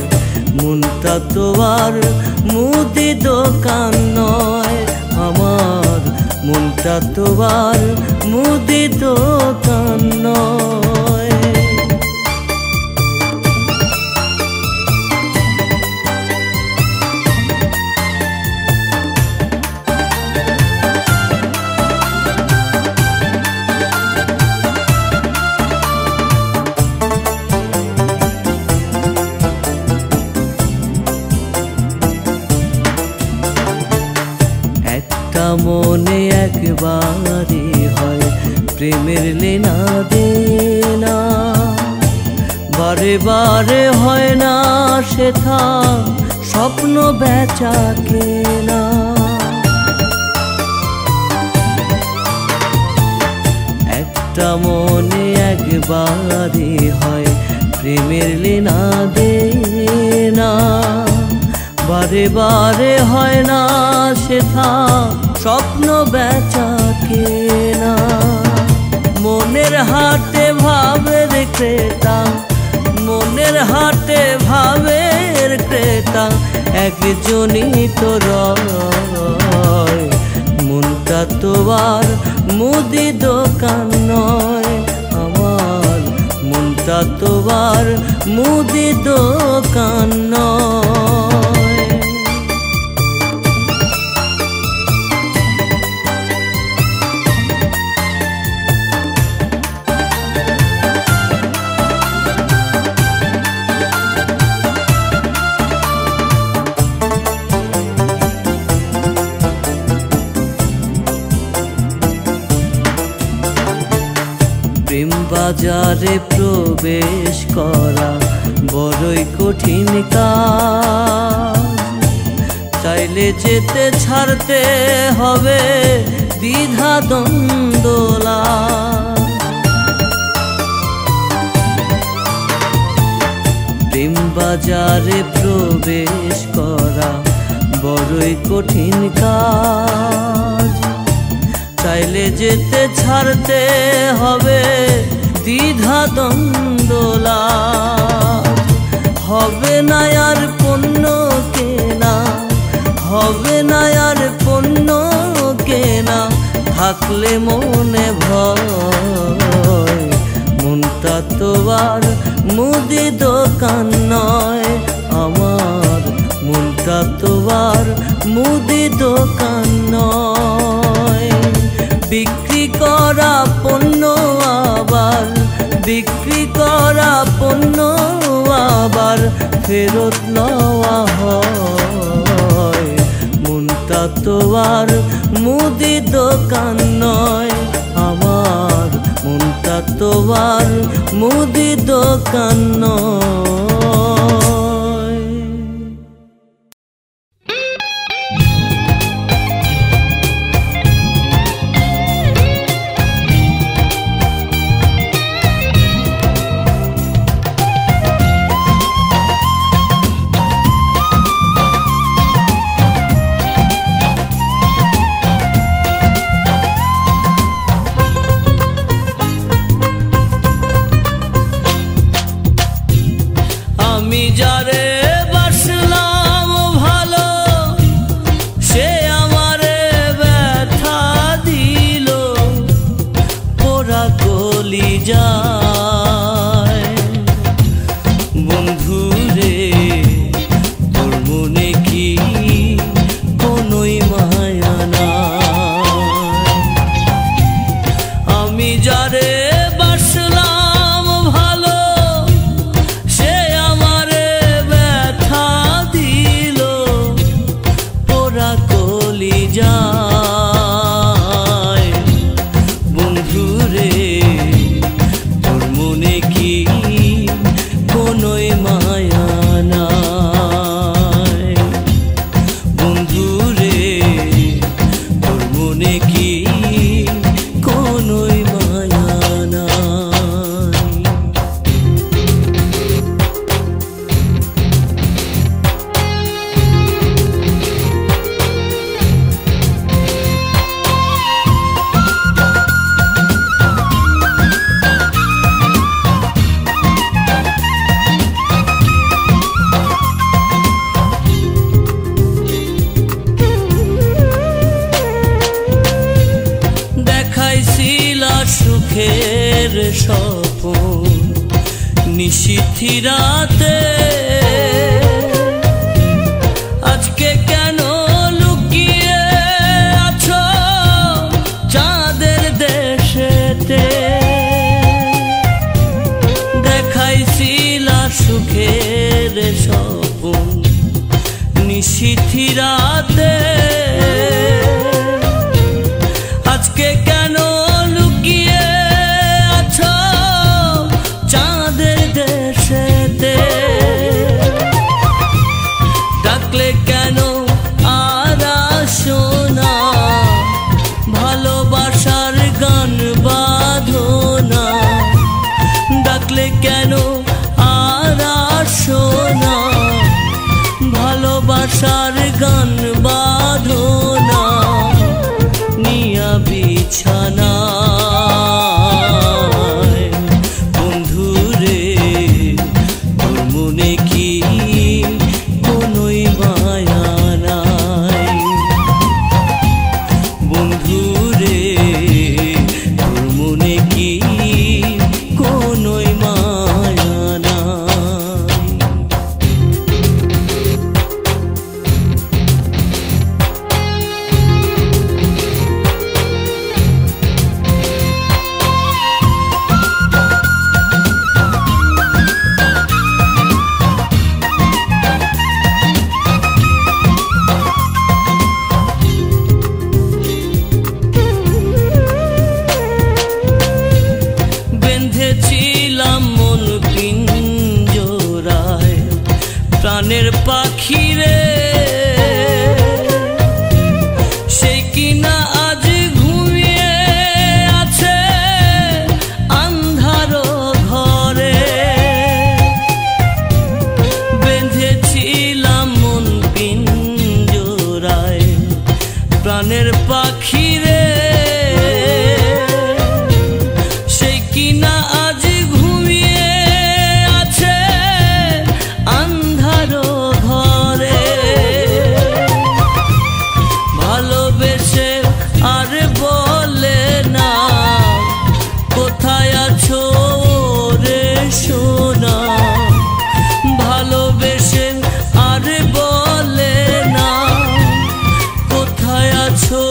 মনটা তো আর মুদি দোকান নয় আমার, মনটা তো আর মুদি দোকান নয়। মনে একবারই হয় প্রেমের লেনা দেনা, বারে বারে হয় না সেথা স্বপ্ন বেচা কেনা। একটা মনে একবারই হয় প্রেমের লেনা দেনা, বারে বারে হয় না সেথা স্বপ্ন বেচা কেনা। মনের হাটে ভাবের ক্রেতা, মনের হাটে ভাবের ক্রেতা একজনই তো রয়। মনটা তো আর মুদি দোকান নয় আমার, মনটা তো আর মুদি দোকান নয়। প্রেম বাজারে প্রবেশ করা বড়ই কঠিন কাজ, চাইলে যেতে ছাড়তে হবে দ্বিধা দ্বন্দ্বলা। প্রেম বাজারে প্রবেশ করা বড়ই কঠিন কাজ, চাইলে যেতে ছাড়তে হবে দ্বিধা দ্বন্দ্বলা। হবে না আর পণ্য কেনা, হবে না আর পণ্য কেনা, থাকলে মনে ভয়। মনটা তো আর মুদি দোকান নয় আমার, মনটা তো আর মুদি দোকান নয়। বিক্রি করা পণ্য আবার, বিক্রি করা পণ্য আবার ফেরত লওয়া হয়। মনটা তো আর মুদি দোকান নয় আমার, মনটা তো আর মুদি দোকান নয়। আমি সুখের স্বপন নিশীথী রাতে আজকে কেন লুকিয়ে আছো চাঁদের দেশেতে দেখাইছিলা সুখের স্বপন নিশীথী রাতে আজকে কেন লুকিয়ে আছো চাঁদের দেশেতে ডাকলে কেন আর আসো না ভালোবাসার গান বাঁধো না ডাকলে কেন আর আসো না ভালোবাসার গান বাঁধো না নিয়া বিছানায় বন্ধুরে তোর মনে কি কোনোই মায়া নাই বন্ধুরে তোর মনে কি কোনোই মায়া নাই বেঁধেছিলাম মন পিঞ্জরায় প্রাণের পাখি রে সেই কিনা আজ ঘুমিয়ে আছে আন্ধার ঘরে বেঁধেছিলাম মন পিঞ্জরায় প্রাণের পাখি রে সেই কিনা আজ ঘুমিয়ে আছে আন্ধার ঘরে ভালোবেসে আর বলে না কোথায় আছো রে সোনা ভালোবেসে আর বলে না কোথায় আছো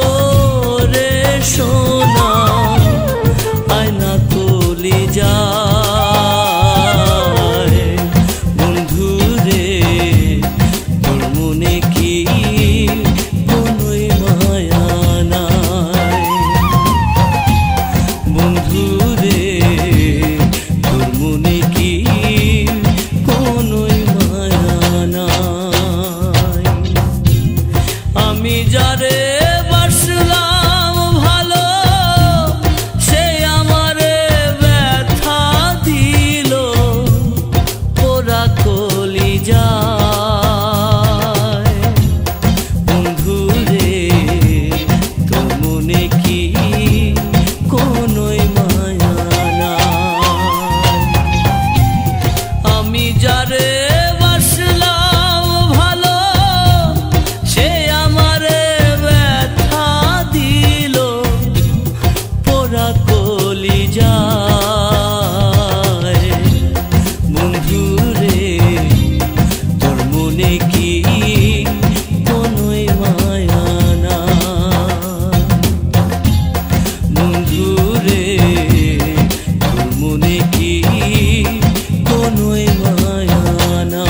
রে সোনা আয়না কলি যায় বন্ধুরে তোর মনে কি কোনোই মায়া নাই বন্ধুরে তোর মনে কি কোনোই মায়া নাই আমি যারে বাসলাম ভালো সে আমারে ব্যথা দিল পোড়া কলি যায় বন্ধুরে তোর মনে কি কোনোই মায়া নাই আমি যারে বাসলাম ভালো সে আমারে ব্যথা দিল পোড়া কলি যায় বন্ধুরে তোর মনে কি কোনোই মায়া নাই বন্ধুরে তোর মনে কি কোনোই মায়া নাই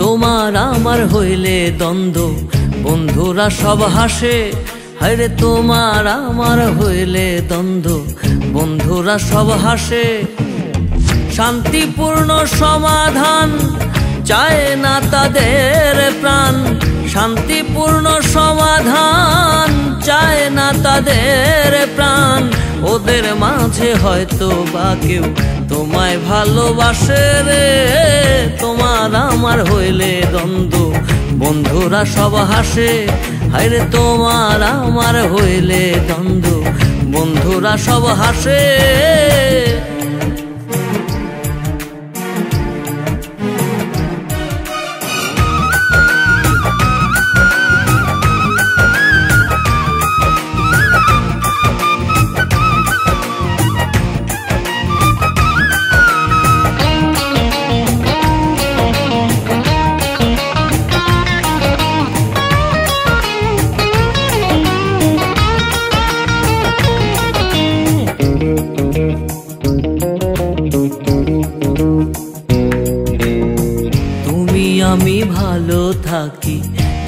তোমার আমার হইলে দ্বন্দ্ব বন্ধুরা সব হাসে হায়রে তোমার আমার হইলে দ্বন্দ্ব বন্ধুরা সব হাসে শান্তিপূর্ণ সমাধান চায় না তাদের প্রাণ শান্তিপূর্ণ সমাধান চায় না তাদের প্রাণ। ওদের মাঝে হয়তো বা কেউ তোমায় ভালোবাসে রে, তোমার আমার হইলে দ্বন্দ্ব বন্ধুরা সব হাসে। হায়রে তোমার আমার হইলে দ্বন্দ্ব বন্ধুরা সব হাসে। আমি ভালো থাকি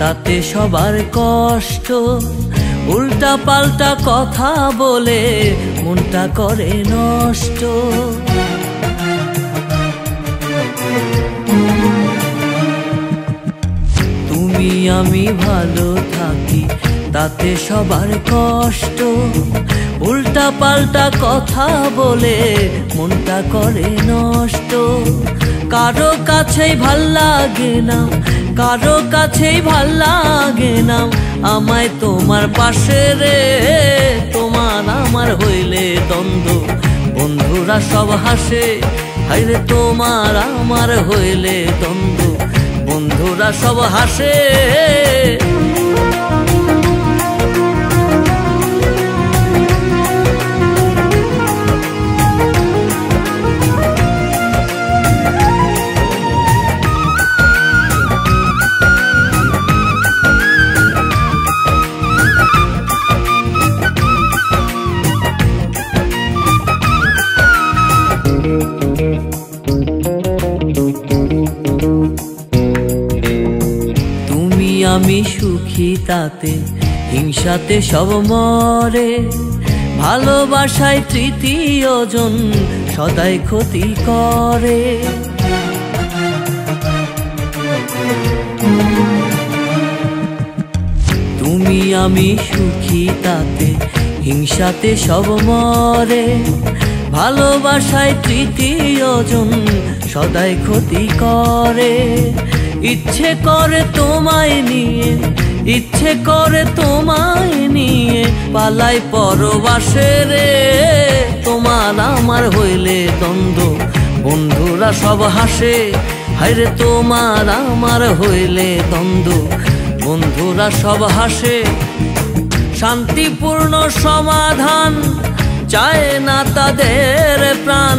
তাতে সবার কষ্ট, উল্টা পাল্টা কথা বলে মনটা করে নষ্ট। তুমি আমি ভালো থাকি তাতে সবার কষ্ট, উল্টা পাল্টা কথা বলে মনটা করে নষ্ট। কারো কাছেই ভাল লাগে না, কারো কাছেই ভাল লাগে না আমায় তোমার পাশে রে, তোমার আমার হইলে দ্বন্দ্ব বন্ধুরা সব হাসে। হায়রে তোমার আমার হইলে দ্বন্দ্ব বন্ধুরা সব হাসে। আমি সুখী তাতে হিংসাতে সব মরে, ভালোবাসায় তৃতীয় জন সদাই ক্ষতি করে। তুমি আমি সুখী তাতে হিংসাতে সব মরে, ভালোবাসায় তৃতীয় জন সদাই ক্ষতি করে। ইচ্ছে করে তোমায় নিয়ে, ইচ্ছে করে তোমায় নিয়ে পালাই পরবাসে রে, তোমার আমার হইলে দ্বন্দ্ব বন্ধুরা সব হাসে। হায়রে তোমার আমার হইলে দ্বন্দ্ব বন্ধুরা সব হাসে। শান্তিপূর্ণ সমাধান চায় না তাদের প্রাণ,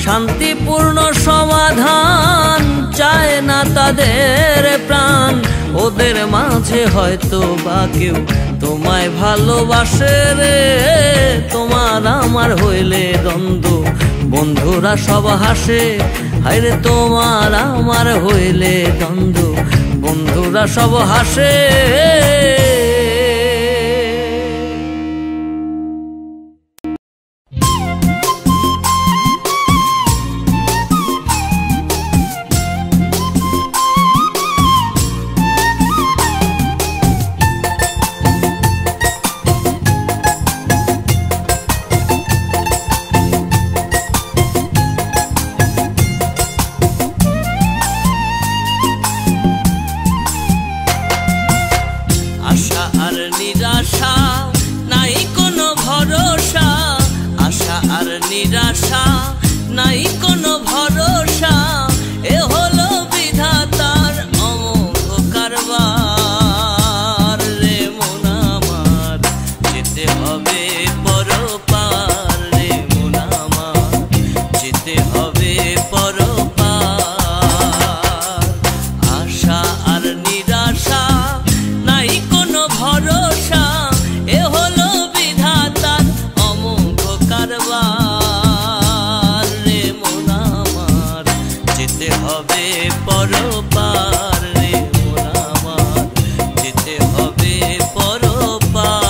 শান্তিপূর্ণ সমাধান চায় না তাদের প্রাণ। ওদের মাঝে হয়তো বা কেউ তোমায় ভালোবাসে রে, তোমার আমার হইলে দ্বন্দ্ব বন্ধুরা সব হাসে। হায়রে তোমার আমার হইলে দ্বন্দ্ব বন্ধুরা সব হাসে। আশা আর নিরাশা নাই কোনো ভরসা, আশা আর নিরাশা নাই কোনো ভরসা। এ হলো বিধাতার অমোঘ কারবার রে মন আমার, যেতে হবে পরপার রে মন আমার, যেতে হবে পরপার। আশা আর নিরাশা নাই কোনো ভরসা, এ হলো বিধাতার অমোঘ কারবার রে মন আমার, যেতে হবে পরপার রে মন আমার, যেতে হবে পরপার।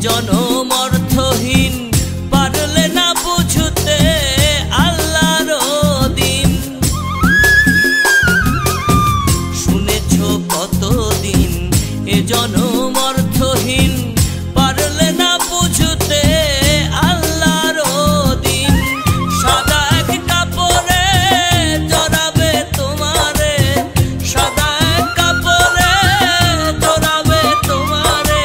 জনম অর্থহীন পারলে না বুঝতে আল্লাহর দিন। শুনেছ কতদিন এ জনম অর্থহীন পারলে না বুঝতে আল্লাহর দিন। সাদা এক কাপড়ে জড়াবে তোমারে, সাদা এক কাপড়ে জড়াবে তোমারে,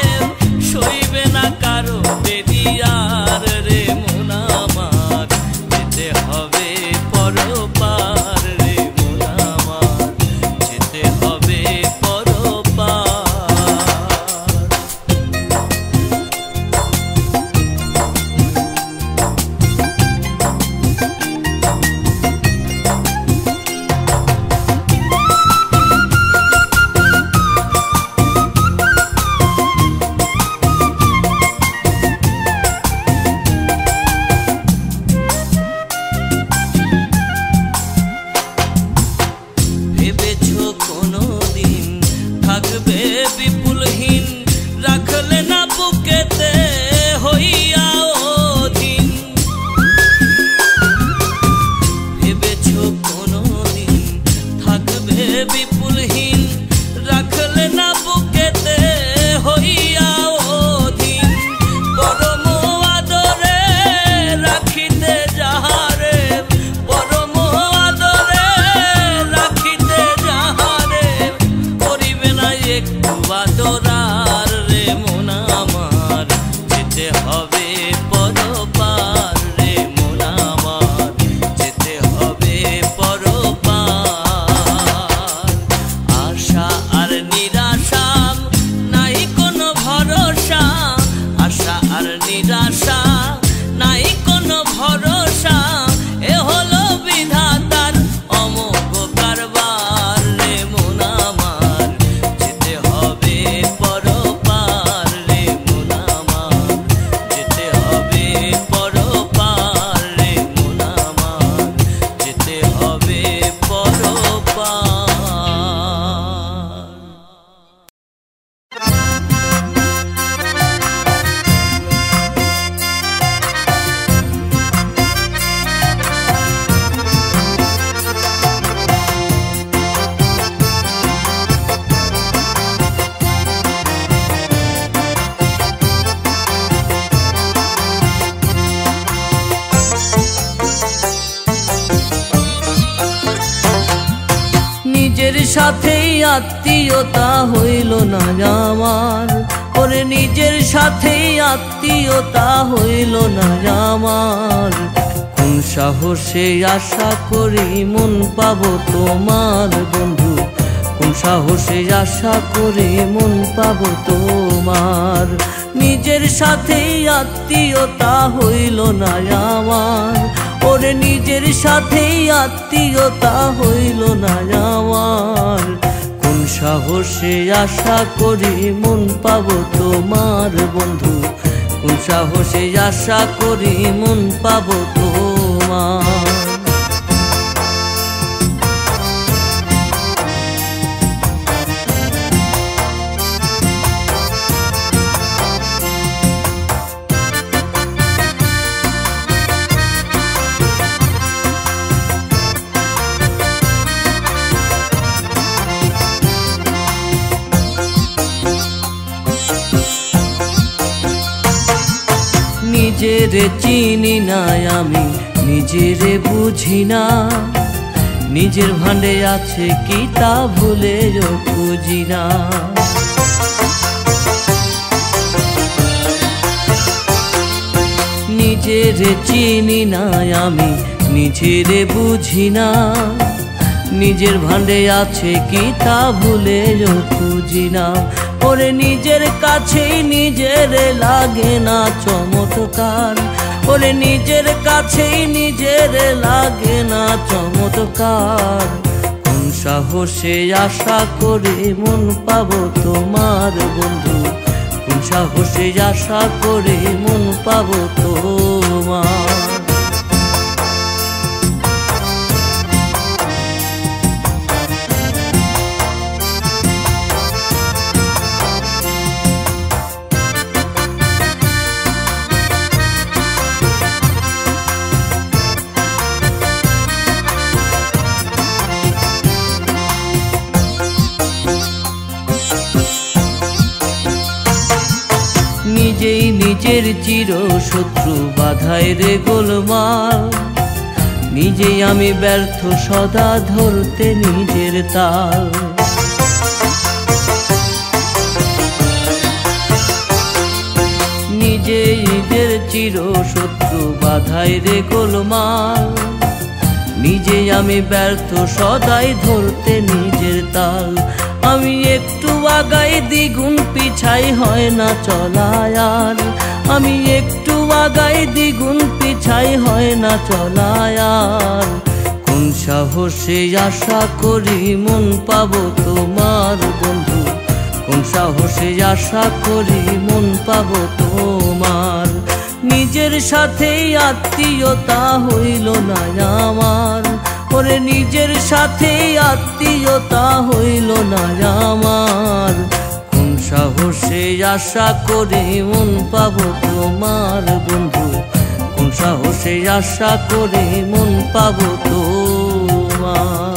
সইবে না কারো দেরিয়ার রে মন আমার, যেতে হবে পরপার রে মন আমার, যেতে হবে পরপার। ভেবেছো কোনোদিন থাকবে বিপুলহীন, রাখলে না বুকেতে হইয়া অধীন। ভেবেছো কোনোদিন থাকবে বিপুলহীন, রাখলে না বুকেতে হইয়া অধীন। পরম আদরে রাখিতে যাহারে, পরম আদরে রাখিতে যাহারে, করিবে না একটু আদরার রে মন আমার, যেতে হবে পরপার রে মন আমার, যেতে হবে পরপার। আশা আর নিরাশা নাই কোনো ভরসা, আশা আর নিরাশা নাই কোনো ভরসা, এ হলো বিধাতার অমোঘ কারবার রে মন আমার, যেতে হবে পরপার রে মন আমার, যেতে হবে পরপার রে মন আমার, যেতে হবে পরপার। নিজের সাথেই আত্মীয়তা হইল না আমার, ওরে নিজের সাথেই আত্মীয়তা হইল না আমার। কোন সাহসে আশা করি মন পাবো তোমার বন্ধু, কোন সাহসে আশা করি মন পাবো তোমার। নিজের সাথেই আত্মীয়তা হইল না আমার, ওরে নিজের সাথেই আত্মীয়তা হইল না আমার। কোন সাহসে আশা করি মন পাবো তোমার বন্ধু, কোন সাহসে আশা করি মন পাবো তোমার। নিজেরে চিনি না আমি, নিজেরে বুঝি না, নিজের ভাণ্ডে আছে কি তা ভুলেও খুঁজি না। নিজেরে চিনি না আমি, নিজেরে বুঝি না, নিজের ভাণ্ডে আছে কি তা ভুলেও খুঁজি না। ওরে নিজের কাছেই নিজের লাগে না চমৎকার, ওরে নিজের কাছেই নিজের লাগে না চমৎকার। কোন সাহসে আশা করে মন পাবো তোমার বন্ধু, কোন সাহসে আশা করে মন পাবো তোমার। নিজের চির শত্রু বাধায় রে গোলমাল, নিজেই আমি ব্যর্থ সদা ধরতে নিজের তাল। নিজেই নিজের চির শত্রু বাধায় রে গোলমাল, নিজেই আমি ব্যর্থ সদাই ধরতে নিজের তাল। আমি একটু আগাই দ্বিগুণ পিছাই হয় না চলায় আর, আমি একটু আগাই দ্বিগুণ পিছাই হয় না চলায় আর। কোন সাহসে আশা করি মন পাবো তোমার বন্ধু, কোন সাহসে আশা করি মন পাবো তোমার। নিজের সাথেই আত্মীয়তা হইল না আমার, ওরে নিজের সাথেই আত্মীয়তা হইল না আমার। কোন সাহসে আশা করি মন পাবো তোমার বন্ধু, কোন সাহসে আশা করি মন পাবো তোমার।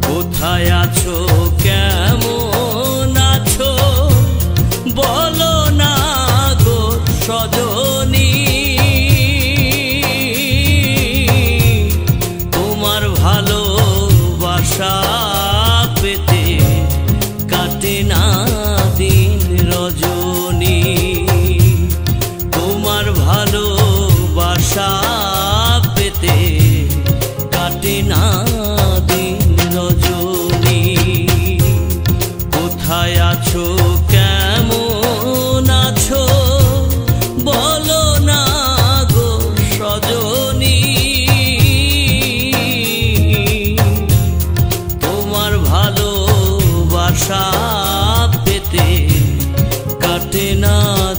কোথায় আছো কেমন আছো বলো না গো সজনী, তোমার ভালোবাসা পেতে কাটে না দিন রজনী, তোমার ভালোবাসা পেতে কাটে না দিন রজনী। কোথায় আছো কেমন আছো বলো না গো সজনী, তোমার ভালোবাসা পেতে কাটে না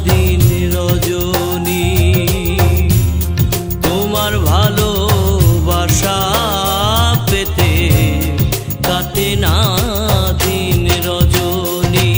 দিন রজনী, তোমার ভালোবাসা পেতে কাটে না দিন রজনী।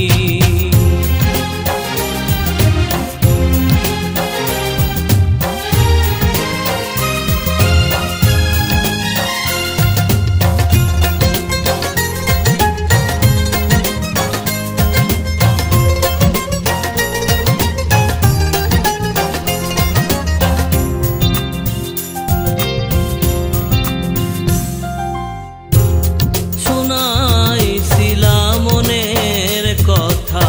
শোনাইছিলাম মনের কথা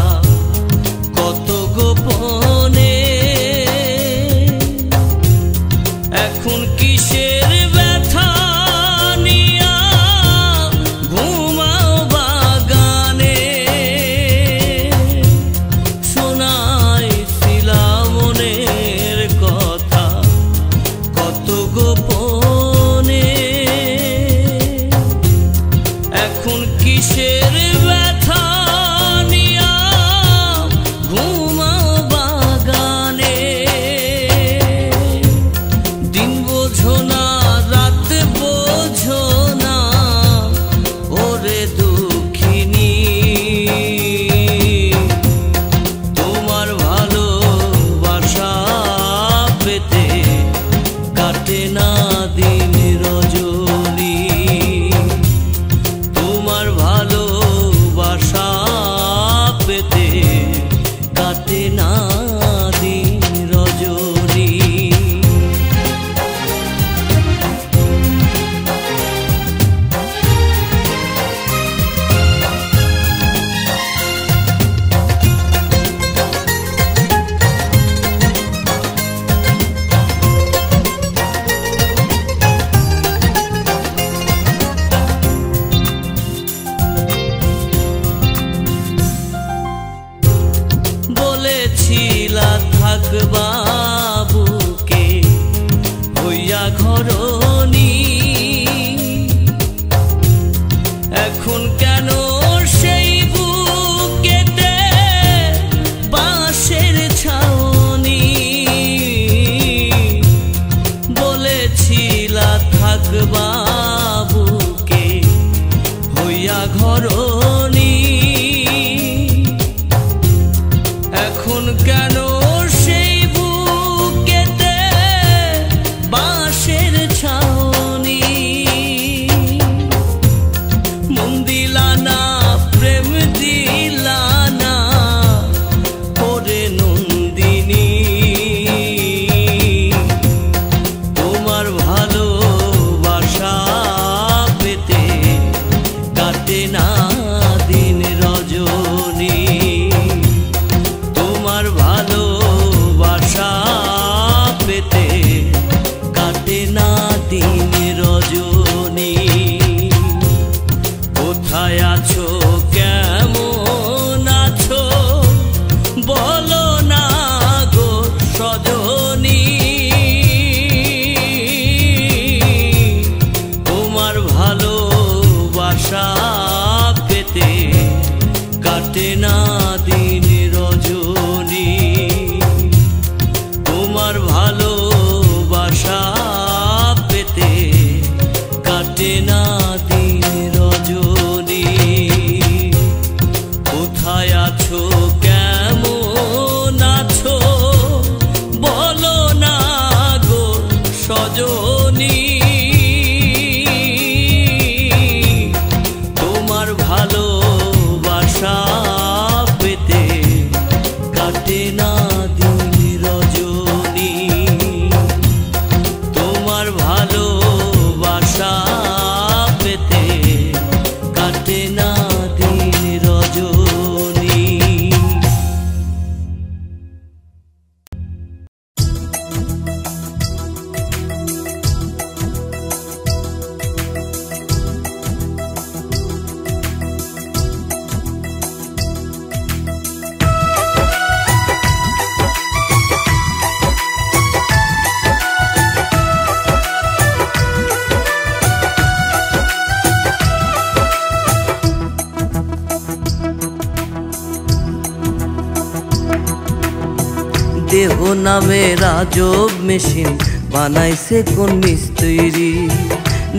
কত গোপনে, এখন কিসের ব্যথা নিয়া ঘুমাও বাগানে। শোনাইছিলাম মনের কথা কত গোপনে, এখন কিসের ব্যথা নিয়া ঘুমাও বাগানে। দিন বোঝো না রাত বোঝো না ওরে দুঃখিনী, তোমার ভালোবাসা পেতে কাটে না দিন রজনী, তোমার ভালোবাসা পেতে কাটে না দিন রজনী। বলেছিলা থাকবা বুকে হইয়া ঘরণী, এখন কেন সেই বুকেতে বাঁশের ছাউনি। এখন কেন সেই বুকেতে বাঁশের ছাউনি মন দিলা না প্রেম দিলা না ওরে নন্দিনী তোমার ভালোবাসা পেতে কাটে না দিন রজনী তোমার ভালোবাসা পেতে কাটে না দিন রজনী কোথায় আছো কেমন আছো বলো না গো সজনী তোমার ভালোবাসা পেতে কাটে না দিন রজনী তোমার ভালোবাসা পেতে কাটে না দিন রজনী কোথায় আছো কেমন আছো বলো না গো সজনী তোমার ভালোবাসা পেতে কাটে না দিন রজনী তোমার ভালোবাসা পেতে কাটে না দিন রজনী দেহ নামে রাজব মেশিন বানাইছে কোন মিস্ত্রি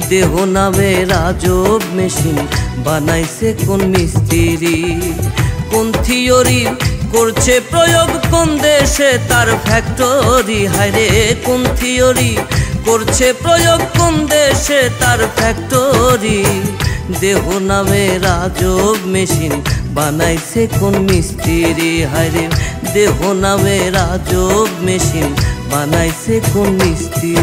দেহ নামে রাজব মেশিন বানাইছে কোন মিস্ত্রি কোন থিওরি করছে প্রয়োগ কোন দেশে তার ফ্যাক্টরি হায়রে কোন থিওরি করছে প্রয়োগ কোন দেশে তার ফ্যাক্টরি দেহ নামে রাজব মেশিন বানাইছে কোন মিস্ত্রি হায়রে দেহ নামে রাজব মেশিন বানাইছে কোন মিস্ত্রি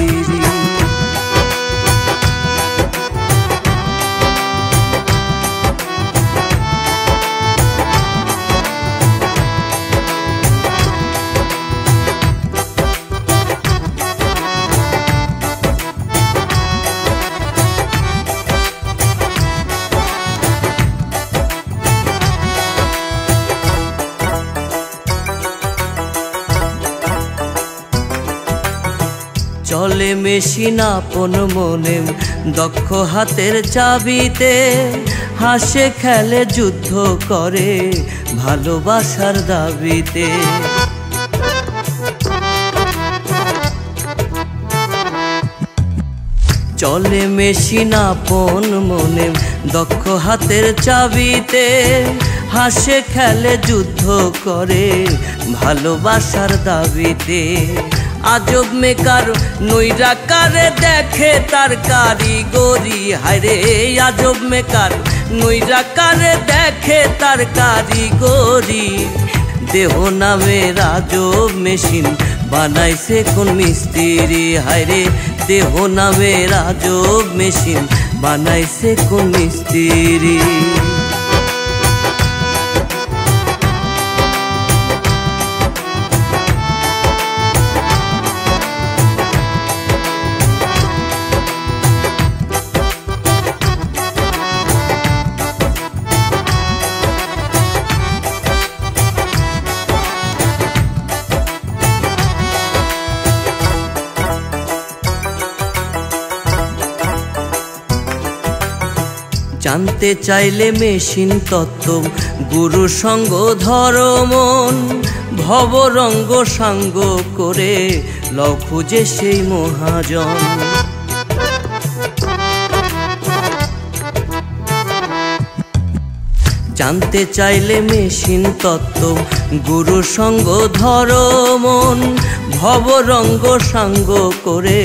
চলে মেশিন আপন মনে দক্ষ হাতের চাবিতে হাসে খেলে যুদ্ধ করে ভালোবাসার দাবিতে চলে মেশিন আপন মনে দক্ষ হাতের চাবিতে হাসে খেলে যুদ্ধ করে ভালোবাসার দাবিতে আজব মেকার নৈরাকারে দেখে তার কারিগরি হায়রে আজব মেকার নৈরাকারে দেখে তার কারিগরি দেহ নামে রাজব মেশিন বানাইছে কোন মিস্ত্রি হায়রে দেহ নামে রাজব মেশিন বানাইছে কোন মিস্ত্রি জানতে চাইলে মেশিন তত্ত্ব গুরু সঙ্গ ধর্মন ভবরঙ্গ সাঙ্গ করে লও খুঁজে সেই মহাজন জানতে চাইলে মেশিন তত্ত্ব গুরু সঙ্গ ধরো মন, ভবরঙ্গ সাঙ্গ করে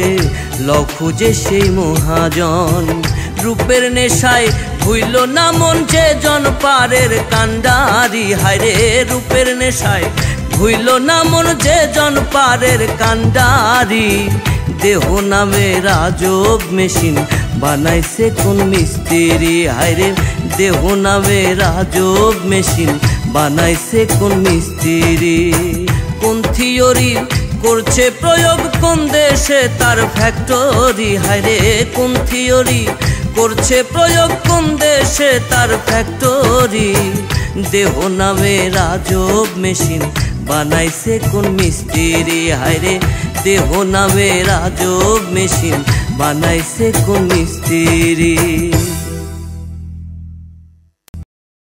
লও খুঁজে সেই মহাজন। রূপের নেশায় ভুইল না মন যে জন পারের কান্ডারি, হায়রে রূপের নেশায় ভুইল না মন যে জন পারের কান্ডারি। দেহ নামে রাজব মেশিন বানাইছে কোন মিস্ত্রি, হায়রে দেহ নামে রাজব মেশিন বানাইছে কোন মিস্ত্রি। কোন থিওরি করছে প্রয়োগ কোন দেশে তার ফ্যাক্টরি, হায়রে কোন থিওরি করছে প্রয়োগ কোন দেশে তার ফ্যাক্টরি। দেহ নামে রাজব মেশিন বানাইছে কোন মিস্ত্রি, হায়রে দেহ নামে রাজব মেশিন বানাইছে কোন মিস্ত্রি।